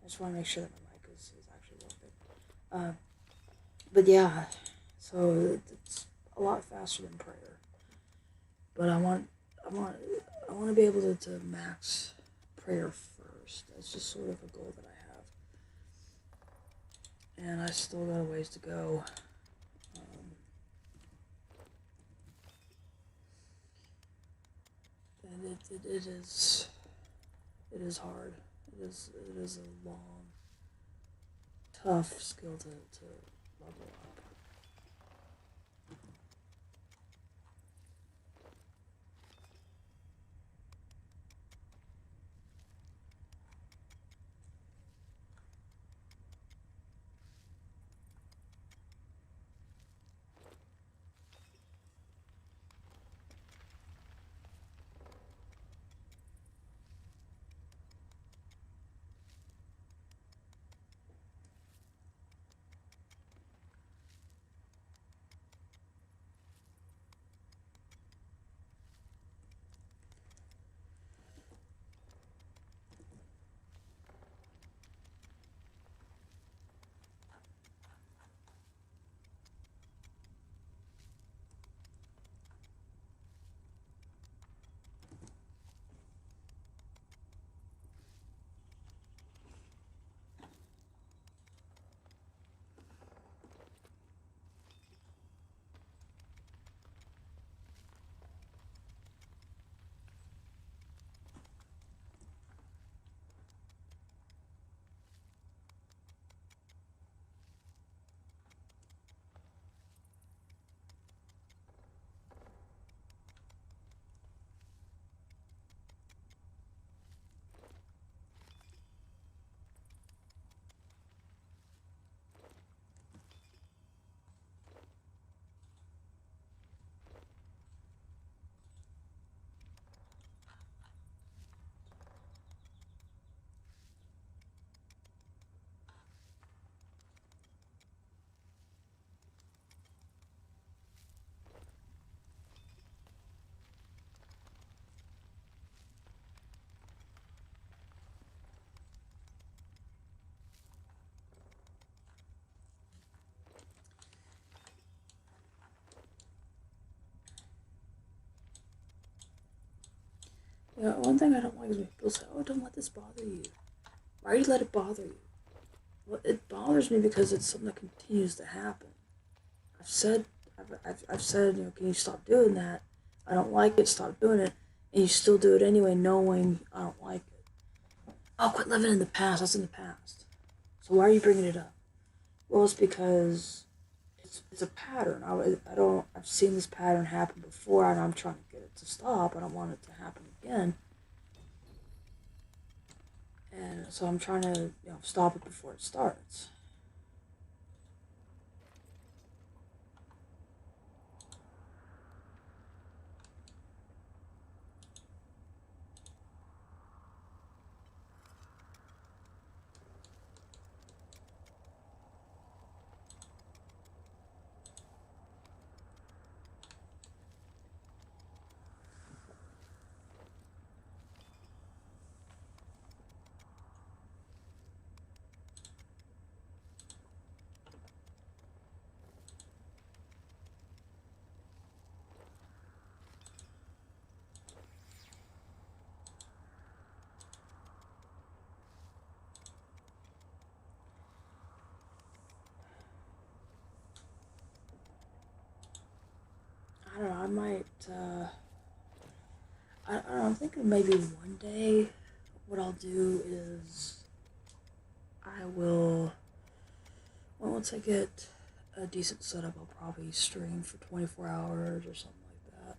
I just want to make sure that my mic is actually working. But yeah, so it's a lot faster than prayer. But I want to be able to max prayer first. That's just sort of a goal that I have, and I still got a ways to go. And it is hard. It is a long, tough skill to level up. one thing I don't like is when people say, "Oh, don't let this bother you." Why do you let it bother you? Well, it bothers me because it's something that continues to happen. I've said, I've said, can you stop doing that? I don't like it. Stop doing it, and you still do it anyway, knowing I don't like it. Oh, quit living in the past. That's in the past. So why are you bringing it up? Well, it's because it's a pattern. I've seen this pattern happen before, and I'm trying to get it to stop. I don't want it to happen again, and so I'm trying to stop it before it starts. I don't know. I might. I don't know. I'm thinking maybe one day, what I'll do is I will. Well, once I get a decent setup, I'll probably stream for 24 hours or something like that.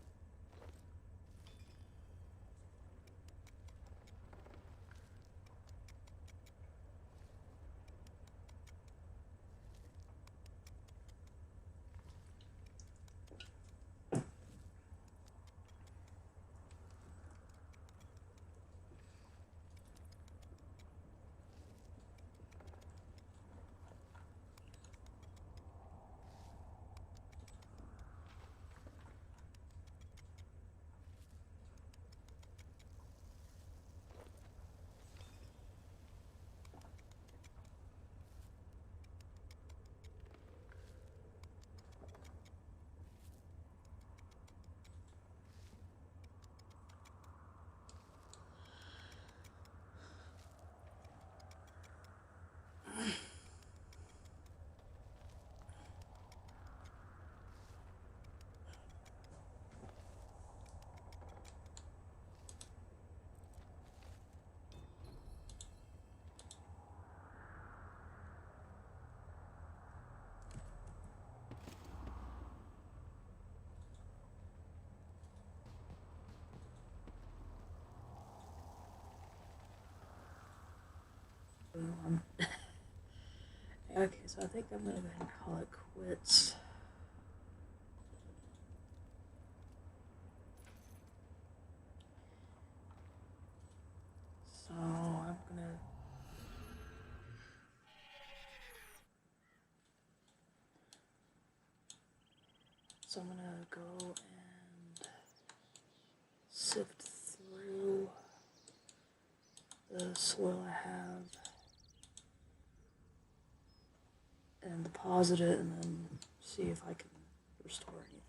Um, okay, so I think I'm gonna go ahead and call it quits. So I'm gonna. So I'm gonna go and sift through the soil I have and deposit it, and then see if I can restore anything.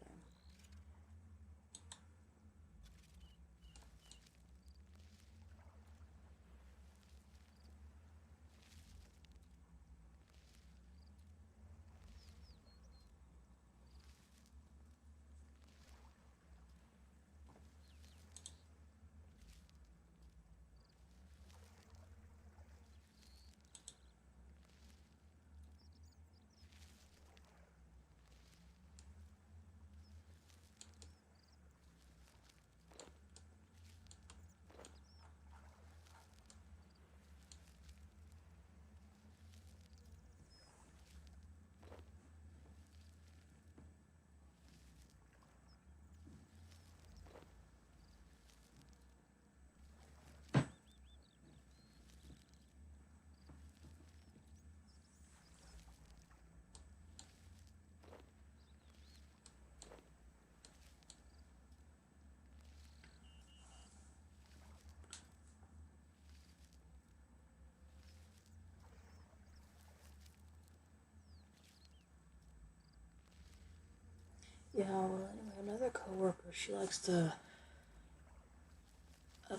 Yeah, well, anyway, another coworker, she likes to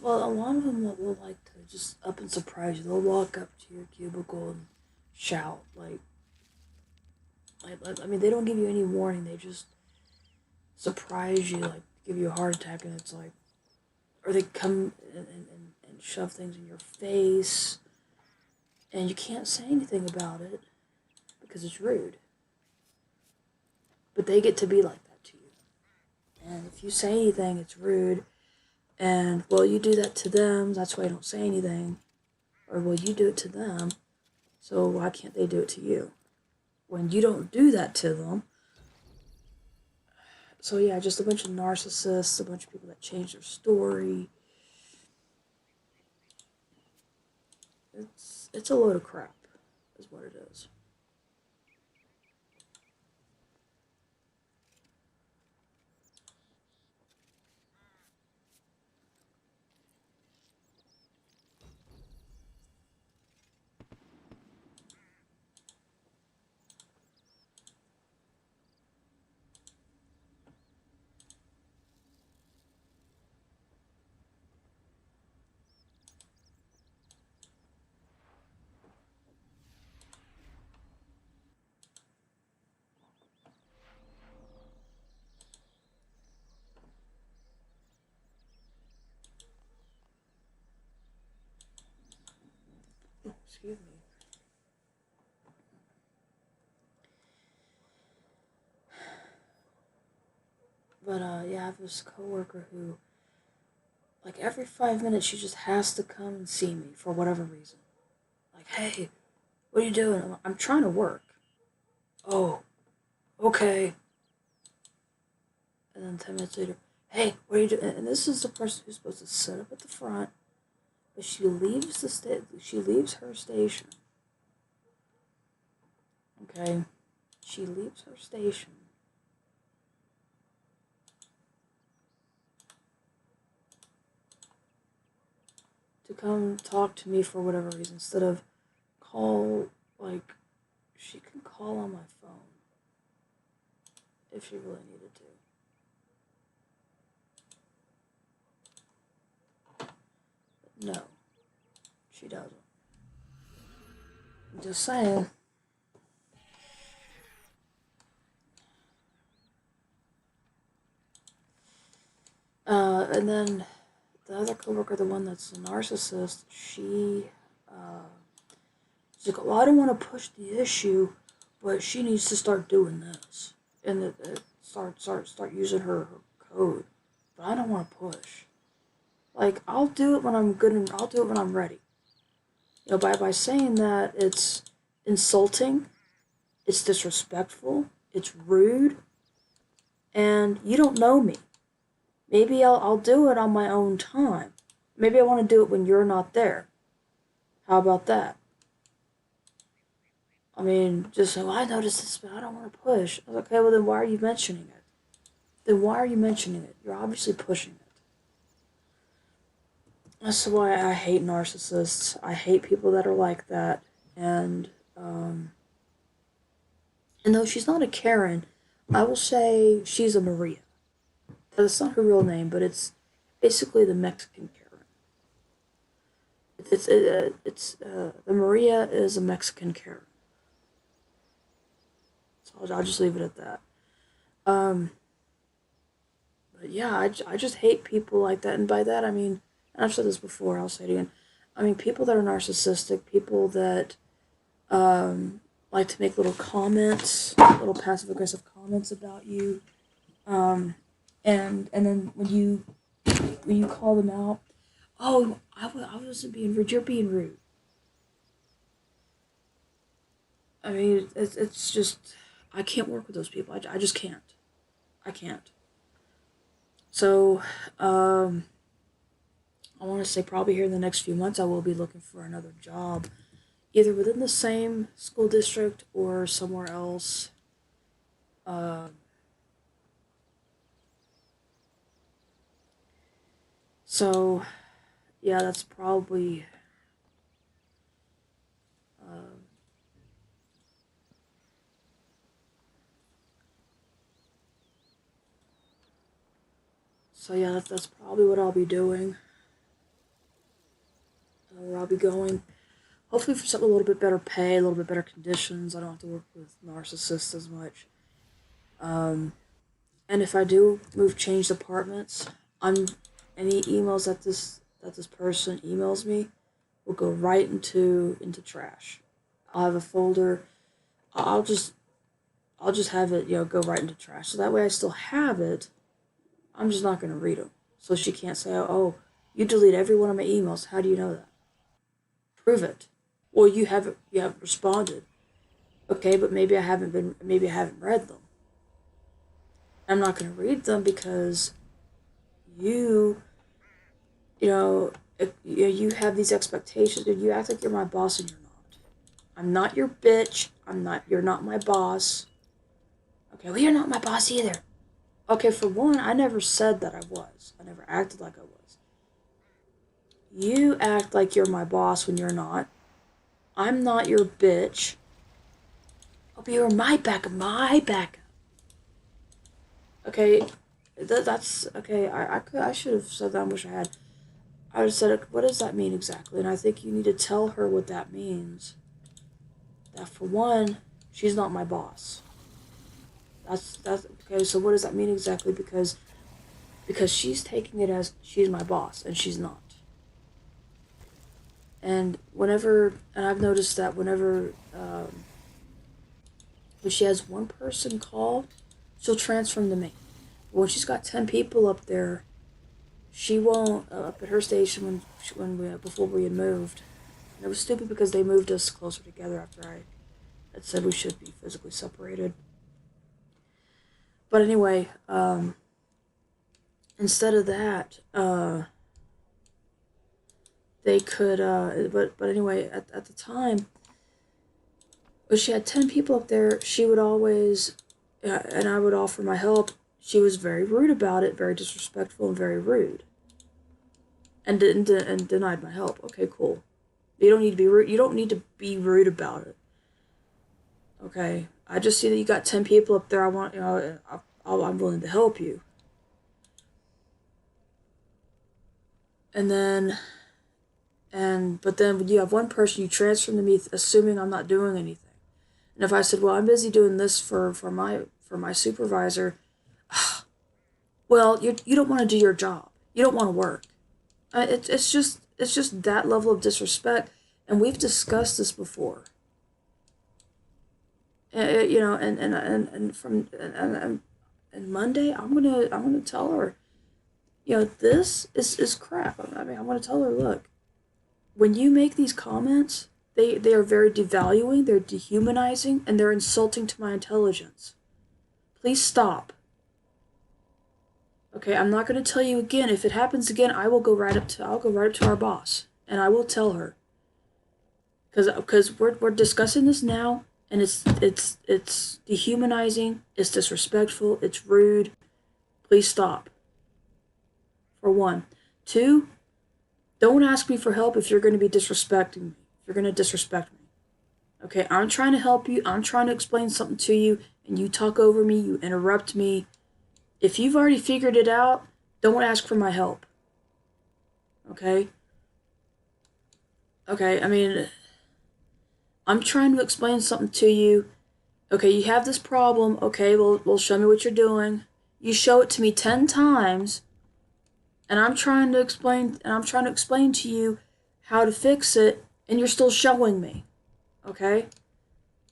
Well, a lot of them will like to just up and surprise you. They'll walk up to your cubicle and shout I mean, they don't give you any warning. They just surprise you, like give you a heart attack, and it's like, or they come and shove things in your face, and you can't say anything about it because it's rude. But they get to be like that to you, and if you say anything, it's rude. And well, you do that to them. That's why I don't say anything. Or well, you do it to them. So why can't they do it to you? When you don't do that to them. So yeah, just a bunch of narcissists, a bunch of people that change their story. It's a load of crap, is what it is. Oh, excuse me. But yeah, I have this coworker who, like every 5 minutes, she just has to come and see me for whatever reason. Like, hey, what are you doing? I'm trying to work. Oh, okay. And then 10 minutes later, hey, what are you doing? And this is the person who's supposed to sit up at the front, but she leaves she leaves her station. Okay, she leaves her station to come talk to me for whatever reason instead of call, like, she can call on my phone if she really needed to. But no, she doesn't. I'm just saying. And then the other coworker, the one that's a narcissist, she's like, well, I don't want to push the issue, but she needs to start doing this and start using her code. But I don't want to push. Like, I'll do it when I'm good and I'll do it when I'm ready. You know, by saying that, it's insulting, it's disrespectful, it's rude, and you don't know me. Maybe I'll do it on my own time. Maybe I want to do it when you're not there. How about that? I mean, just say, well, I noticed this, but I don't want to push. I was like, okay, well, then why are you mentioning it? Then why are you mentioning it? You're obviously pushing it. That's why I hate narcissists. I hate people that are like that. And, and though she's not a Karen, I will say she's a Maria. That's not her real name, but it's basically the Mexican Karen. The Maria is a Mexican Karen. So I'll just leave it at that. Um, but yeah, I just hate people like that. And by that, I mean, and I've said this before, I'll say it again. I mean, people that are narcissistic, people that like to make little comments, little passive aggressive comments about you. And then when you call them out, oh, I wasn't being rude. You're being rude. I mean, it's just I can't work with those people. I just can't. I can't. So, I want to say probably here in the next few months I will be looking for another job, either within the same school district or somewhere else. Uh, so, yeah, that's probably. Uh, so yeah, that's probably what I'll be doing. where I'll be going. Hopefully for something a little bit better pay, a little bit better conditions. I don't have to work with narcissists as much. And if I do change departments, I'm any emails that this person emails me will go right into trash. I'll have a folder. I'll just I'll just have it go right into trash. So that way I still have it. I'm just not gonna read them. So she can't say, oh, you delete every one of my emails. How do you know that? Prove it. Well, you haven't responded. Okay, but maybe I haven't read them. I'm not gonna read them because you you know you have these expectations and you act like you're my boss and you're not. I'm not your bitch. You're not my boss. Okay, well, you're not my boss either. Okay, for one, I never said that I was. I never acted like I was. You act like you're my boss when you're not. I'm not your bitch. Oh, but you're my backup. My backup. Okay, that's okay. I should have said that. I wish I had. I would have said, what does that mean exactly? And I think you need to tell her what that means. That for one, she's not my boss. That's okay. So what does that mean exactly? Because she's taking it as she's my boss and she's not. And I've noticed that when she has one person call, she'll transfer them to me. But when she's got 10 people up there, she won't up at her station before we had moved. And it was stupid because they moved us closer together after I had said we should be physically separated. But anyway, instead of that, they could. But anyway, at the time, when she had 10 people up there, she would always, and I would offer my help. She was very rude about it, very disrespectful and very rude, and denied my help. Okay, cool. You don't need to be rude. You don't need to be rude about it. Okay, I just see that you got 10 people up there. I'm willing to help you. And then, but then when you have one person, you transfer them to me, assuming I'm not doing anything. And if I said, well, I'm busy doing this for my supervisor, well, you don't want to do your job. You don't want to work. It's just that level of disrespect, and we've discussed this before. And Monday, I'm gonna tell her, this is crap. I mean, I'm gonna tell her, look, when you make these comments, they are very devaluing, they're dehumanizing, and they're insulting to my intelligence. Please stop. Okay, I'm not gonna tell you again. If it happens again, I'll go right up to our boss, and I will tell her. Because we're discussing this now, and it's dehumanizing, it's disrespectful, it's rude. Please stop. For one. Two, don't ask me for help if you're going to be disrespecting me. If you're going to disrespect me. Okay, I'm trying to help you. I'm trying to explain something to you, and you talk over me, you interrupt me. If you've already figured it out, don't ask for my help. Okay? Okay, I mean, I'm trying to explain something to you. Okay, you have this problem. Okay, well, show me what you're doing. You show it to me 10 times, and I'm trying to explain to you how to fix it, and you're still showing me. Okay?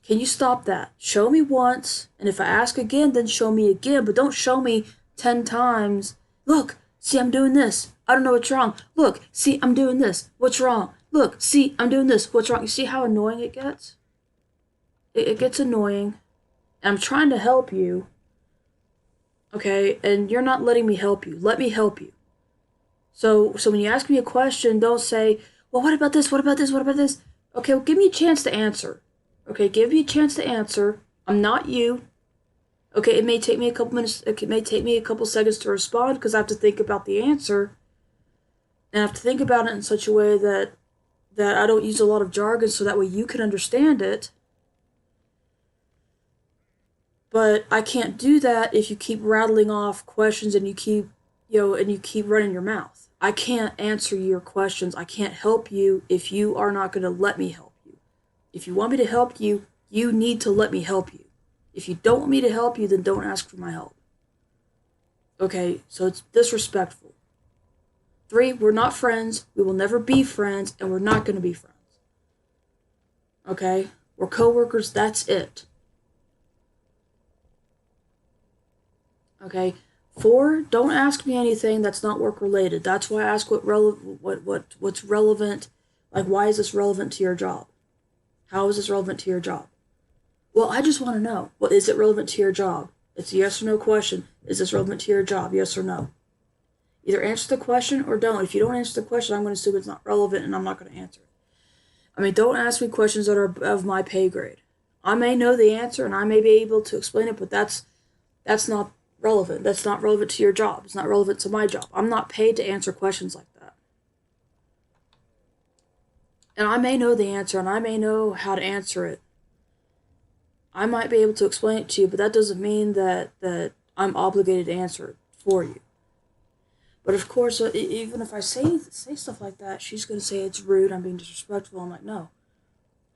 Can you stop that? Show me once, and if I ask again, then show me again, but don't show me 10 times. Look, see, I'm doing this. I don't know what's wrong. Look, see, I'm doing this. What's wrong? Look, see, I'm doing this. What's wrong? You see how annoying it gets? It gets annoying. And I'm trying to help you. Okay? And you're not letting me help you. Let me help you. So when you ask me a question, don't say, well, what about this? What about this? What about this? Okay, well, give me a chance to answer. Okay, give me a chance to answer. I'm not you. Okay, it may take me a couple minutes. It may take me a couple seconds to respond because I have to think about the answer. And I have to think about it in such a way that I don't use a lot of jargon so that way you can understand it. But I can't do that if you keep rattling off questions and you keep running your mouth. I can't answer your questions. I can't help you if you are not going to let me help you. If you want me to help you, you need to let me help you. If you don't want me to help you, then don't ask for my help. Okay, so it's disrespectful. 3, we're not friends. We will never be friends, and we're not going to be friends. Okay? We're coworkers. That's it. Okay? 4, don't ask me anything that's not work related. That's why I ask what's relevant. Like, why is this relevant to your job? How is this relevant to your job? Well, I just want to know. Well, is it relevant to your job? It's a yes or no question. Is this relevant to your job? Yes or no? Either answer the question or don't. If you don't answer the question, I'm going to assume it's not relevant and I'm not going to answer it. I mean, don't ask me questions that are of my pay grade. I may know the answer and I may be able to explain it, but that's not relevant. That's not relevant to your job. It's not relevant to my job. I'm not paid to answer questions like that. And I may know the answer and I may know how to answer it. I might be able to explain it to you, but that doesn't mean that I'm obligated to answer it for you. But of course, even if I say stuff like that, she's going to say it's rude, I'm being disrespectful. I'm like, no.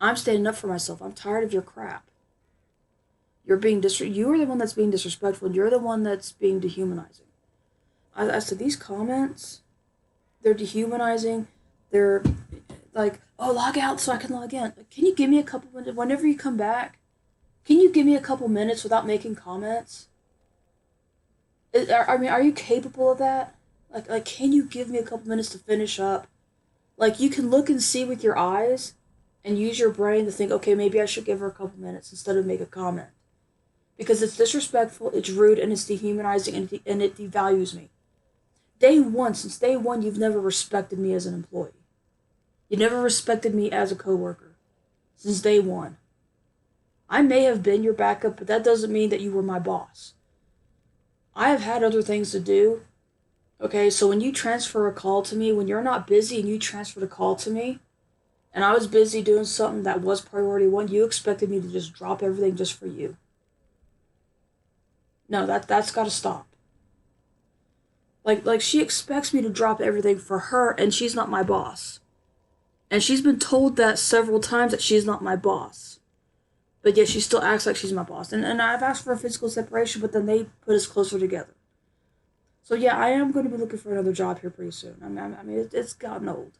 I'm standing up for myself. I'm tired of your crap. You're the one that's being disrespectful, and you're the one that's being dehumanizing. As to these comments, they're dehumanizing. They're like, oh, log out so I can log in. Can you give me a couple minutes? Whenever you come back, can you give me a couple minutes without making comments? Are you capable of that? Like, can you give me a couple minutes to finish up? Like, you can look and see with your eyes and use your brain to think, okay, maybe I should give her a couple minutes instead of make a comment. Because it's disrespectful, it's rude, and it's dehumanizing, and it devalues me. Since day one, you've never respected me as an employee. You never respected me as a coworker. Since day one. I may have been your backup, but that doesn't mean that you were my boss. I have had other things to do. Okay, so when you transfer a call to me, when you're not busy and you transferred a call to me, and I was busy doing something that was priority 1, you expected me to just drop everything just for you. No, that's got to stop. Like she expects me to drop everything for her, and she's not my boss. And she's been told that several times that she's not my boss. But yet she still acts like she's my boss. And I've asked for a physical separation, but then they put us closer together. So yeah, I am going to be looking for another job here pretty soon. I mean, it's gotten old.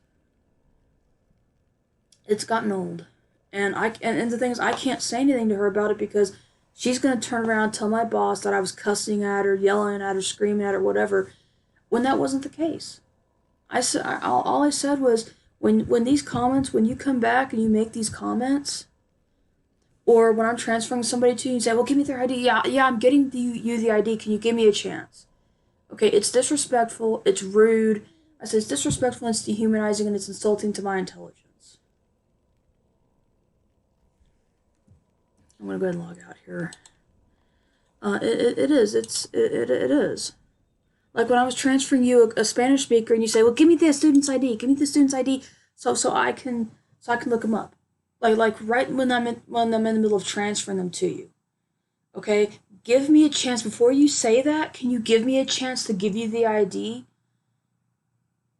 It's gotten old. And the thing is, I can't say anything to her about it because she's going to turn around and tell my boss that I was cussing at her, yelling at her, screaming at her, whatever, when that wasn't the case. All I said was, when these comments, when you come back and you make these comments, or when I'm transferring somebody to you and say, well, give me their ID. Yeah, I'm getting you the ID. Can you give me a chance? Okay, it's disrespectful. It's rude. I said it's disrespectful and it's dehumanizing and it's insulting to my intelligence. I'm going to go ahead and log out here. It is. It is. Like when I was transferring you a Spanish speaker and you say, well, give me the student's ID. Give me the student's ID so I can look them up. Like right when I'm in the middle of transferring them to you. Okay? Give me a chance before you say that. Can you give me a chance to give you the ID?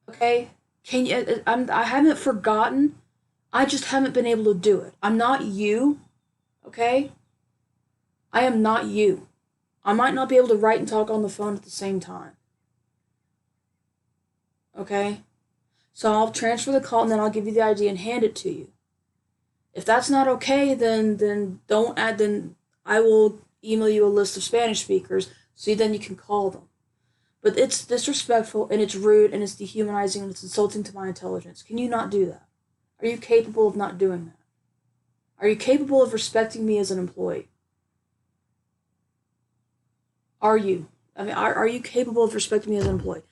Okay? Can you I haven't forgotten. I just haven't been able to do it. I'm not you. Okay? I am not you. I might not be able to write and talk on the phone at the same time. Okay? So I'll transfer the call and then I'll give you the ID and hand it to you. If that's not okay, then don't add. Then I will email you a list of Spanish speakers so then you can call them. But it's disrespectful and it's rude and it's dehumanizing and it's insulting to my intelligence. Can you not do that? Are you capable of not doing that? Are you capable of respecting me as an employee? Are you? I mean, are you capable of respecting me as an employee?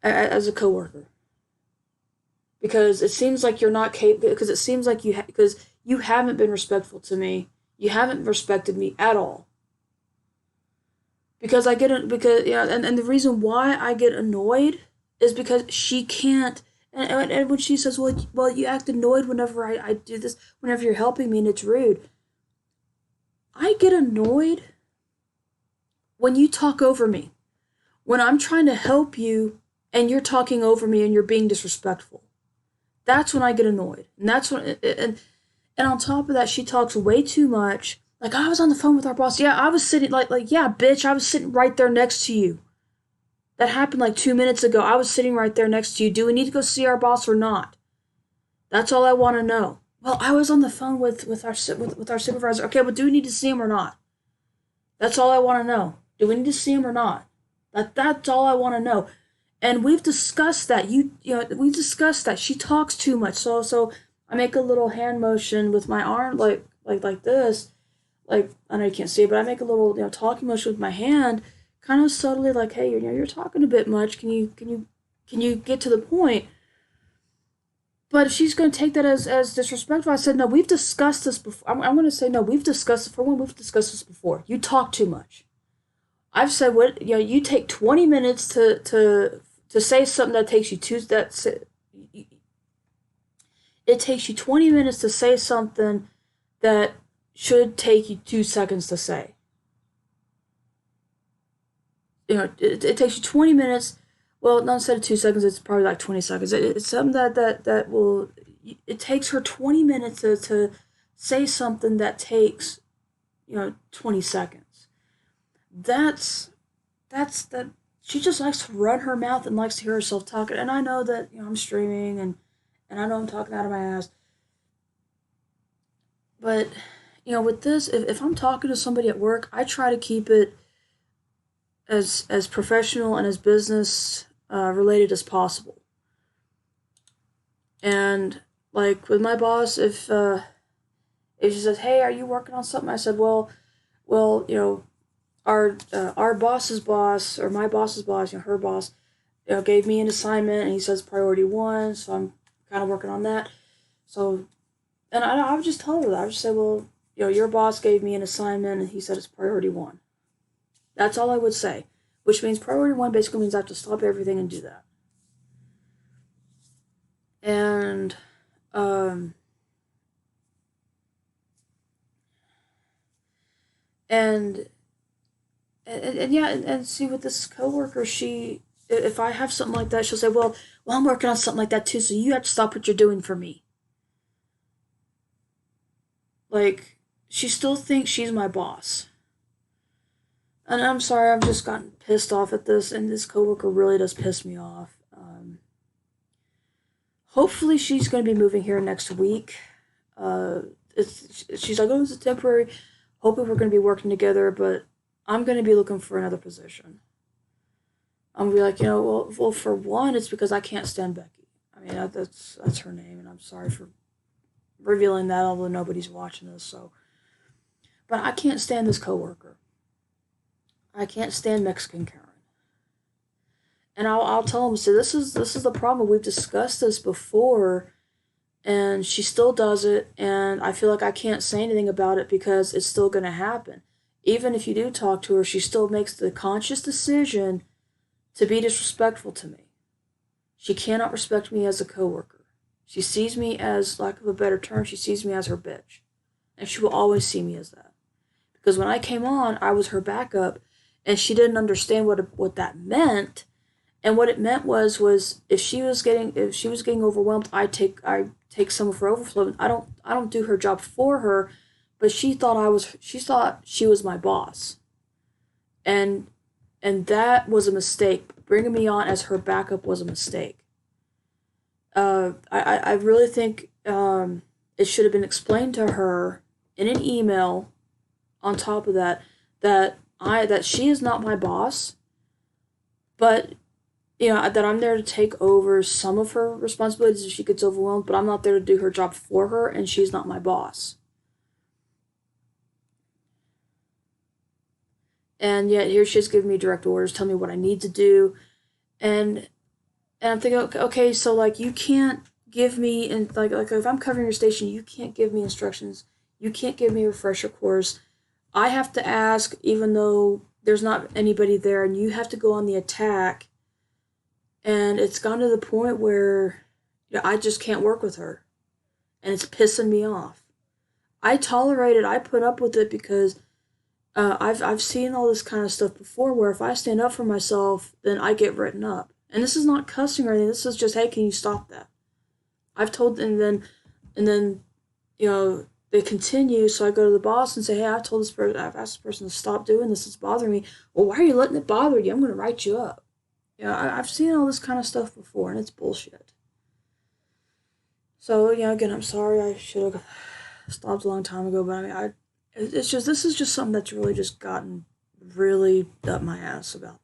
As a coworker? Because it seems like you're not capable, because it seems like because you haven't been respectful to me. You haven't respected me at all. Because and the reason why I get annoyed is because she can't, and when she says, well, you act annoyed whenever I do this, whenever you're helping me and it's rude. I get annoyed when you talk over me. When I'm trying to help you and you're talking over me and you're being disrespectful. That's when I get annoyed. And that's when, and on top of that, she talks way too much. Like, I was on the phone with our boss. Yeah, I was sitting, yeah, bitch, I was sitting right there next to you. That happened like 2 minutes ago. I was sitting right there next to you. Do we need to go see our boss or not? That's all I want to know. Well, I was on the phone with our supervisor. Okay, but do we need to see him or not? That's all I want to know. Do we need to see him or not? That's all I want to know. And we've discussed that. We discussed that. She talks too much. So I make a little hand motion with my arm, like this. Like, I know you can't see it, but I make a little talking motion with my hand, kind of subtly, like, hey, you're talking a bit much. Can you get to the point? But if she's going to take that as disrespectful, I said, no, we've discussed this before. I'm going to say, no, we've discussed it. For one, we've discussed this before. You talk too much. I've said, you take 20 minutes to say something that takes you it takes you 20 minutes to say something that should take you 2 seconds to say. It takes you 20 minutes. Well, not instead of 2 seconds, it's probably like 20 seconds. It's something that will. It takes her 20 minutes to say something that takes, 20 seconds. That's that. She just likes to run her mouth and likes to hear herself talking. And I know that I'm streaming and I know I'm talking out of my ass. But with this, if I'm talking to somebody at work, I try to keep it as professional and as business related as possible. And like with my boss, if she says, "Hey, are you working on something?" I said, "Well, our boss's boss or my boss's boss, her boss, gave me an assignment and he says priority 1, so I'm kind of working on that." So, and I would just tell her that. I would just say, "Well, your boss gave me an assignment and he said it's priority 1." That's all I would say. Which means priority 1 basically means I have to stop everything and do that. And and yeah, and see with this coworker, if I have something like that, she'll say, well, I'm working on something like that too, so you have to stop what you're doing for me. Like, she still thinks she's my boss. And I'm sorry, I've just gotten pissed off at this, and this coworker really does piss me off. Hopefully, she's going to be moving here next week. She's like, oh, it's a temporary. Hoping we're going to be working together, but I'm going to be looking for another position. I'm going to be like, well, for one, it's because I can't stand Becky. I mean, that's her name, and I'm sorry for revealing that, although nobody's watching this. So, but I can't stand this coworker. I can't stand Mexican Karen. And I'll tell him, so this is the problem. We've discussed this before, and she still does it, and I feel like I can't say anything about it because it's still going to happen. Even if you do talk to her, she still makes the conscious decision to be disrespectful to me. She cannot respect me as a coworker. She sees me as, lack of a better term, she sees me as her bitch. And she will always see me as that. Because when I came on, I was her backup, and she didn't understand what that meant. And what it meant was if she was getting overwhelmed, I take some of her overflow. I don't do her job for her, but she thought she was my boss. And that was a mistake. Bringing me on as her backup was a mistake. I really think it should have been explained to her in an email. On top of that she is not my boss, but that I'm there to take over some of her responsibilities if she gets overwhelmed, but I'm not there to do her job for her, and she's not my boss. And yet here she's giving me direct orders, telling me what I need to do, and I'm thinking, okay, so like you can't give me, and like if I'm covering your station, you can't give me instructions, you can't give me a refresher course. I have to ask, even though there's not anybody there, and you have to go on the attack. And it's gone to the point where I just can't work with her. And it's pissing me off. I tolerate it. I put up with it because I've seen all this kind of stuff before where if I stand up for myself, then I get written up. And this is not cussing or anything. This is just, hey, can you stop that? I've told, and then, you know, they continue. So I go to the boss and say, hey, I've asked this person to stop doing this. It's bothering me. Well, why are you letting it bother you? I'm going to write you up. Yeah, I've seen all this kind of stuff before, and it's bullshit. So, yeah, again, I'm sorry. I should have stopped a long time ago, but I mean, it's just, this is just something that's really just gotten really up my ass about.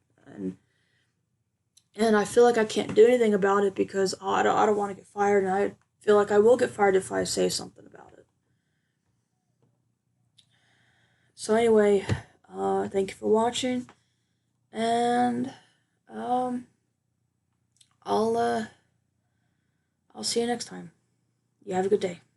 And I feel like I can't do anything about it because I don't want to get fired, and I feel like I will get fired if I say something about it. So anyway, thank you for watching, and um, I'll see you next time. You have a good day.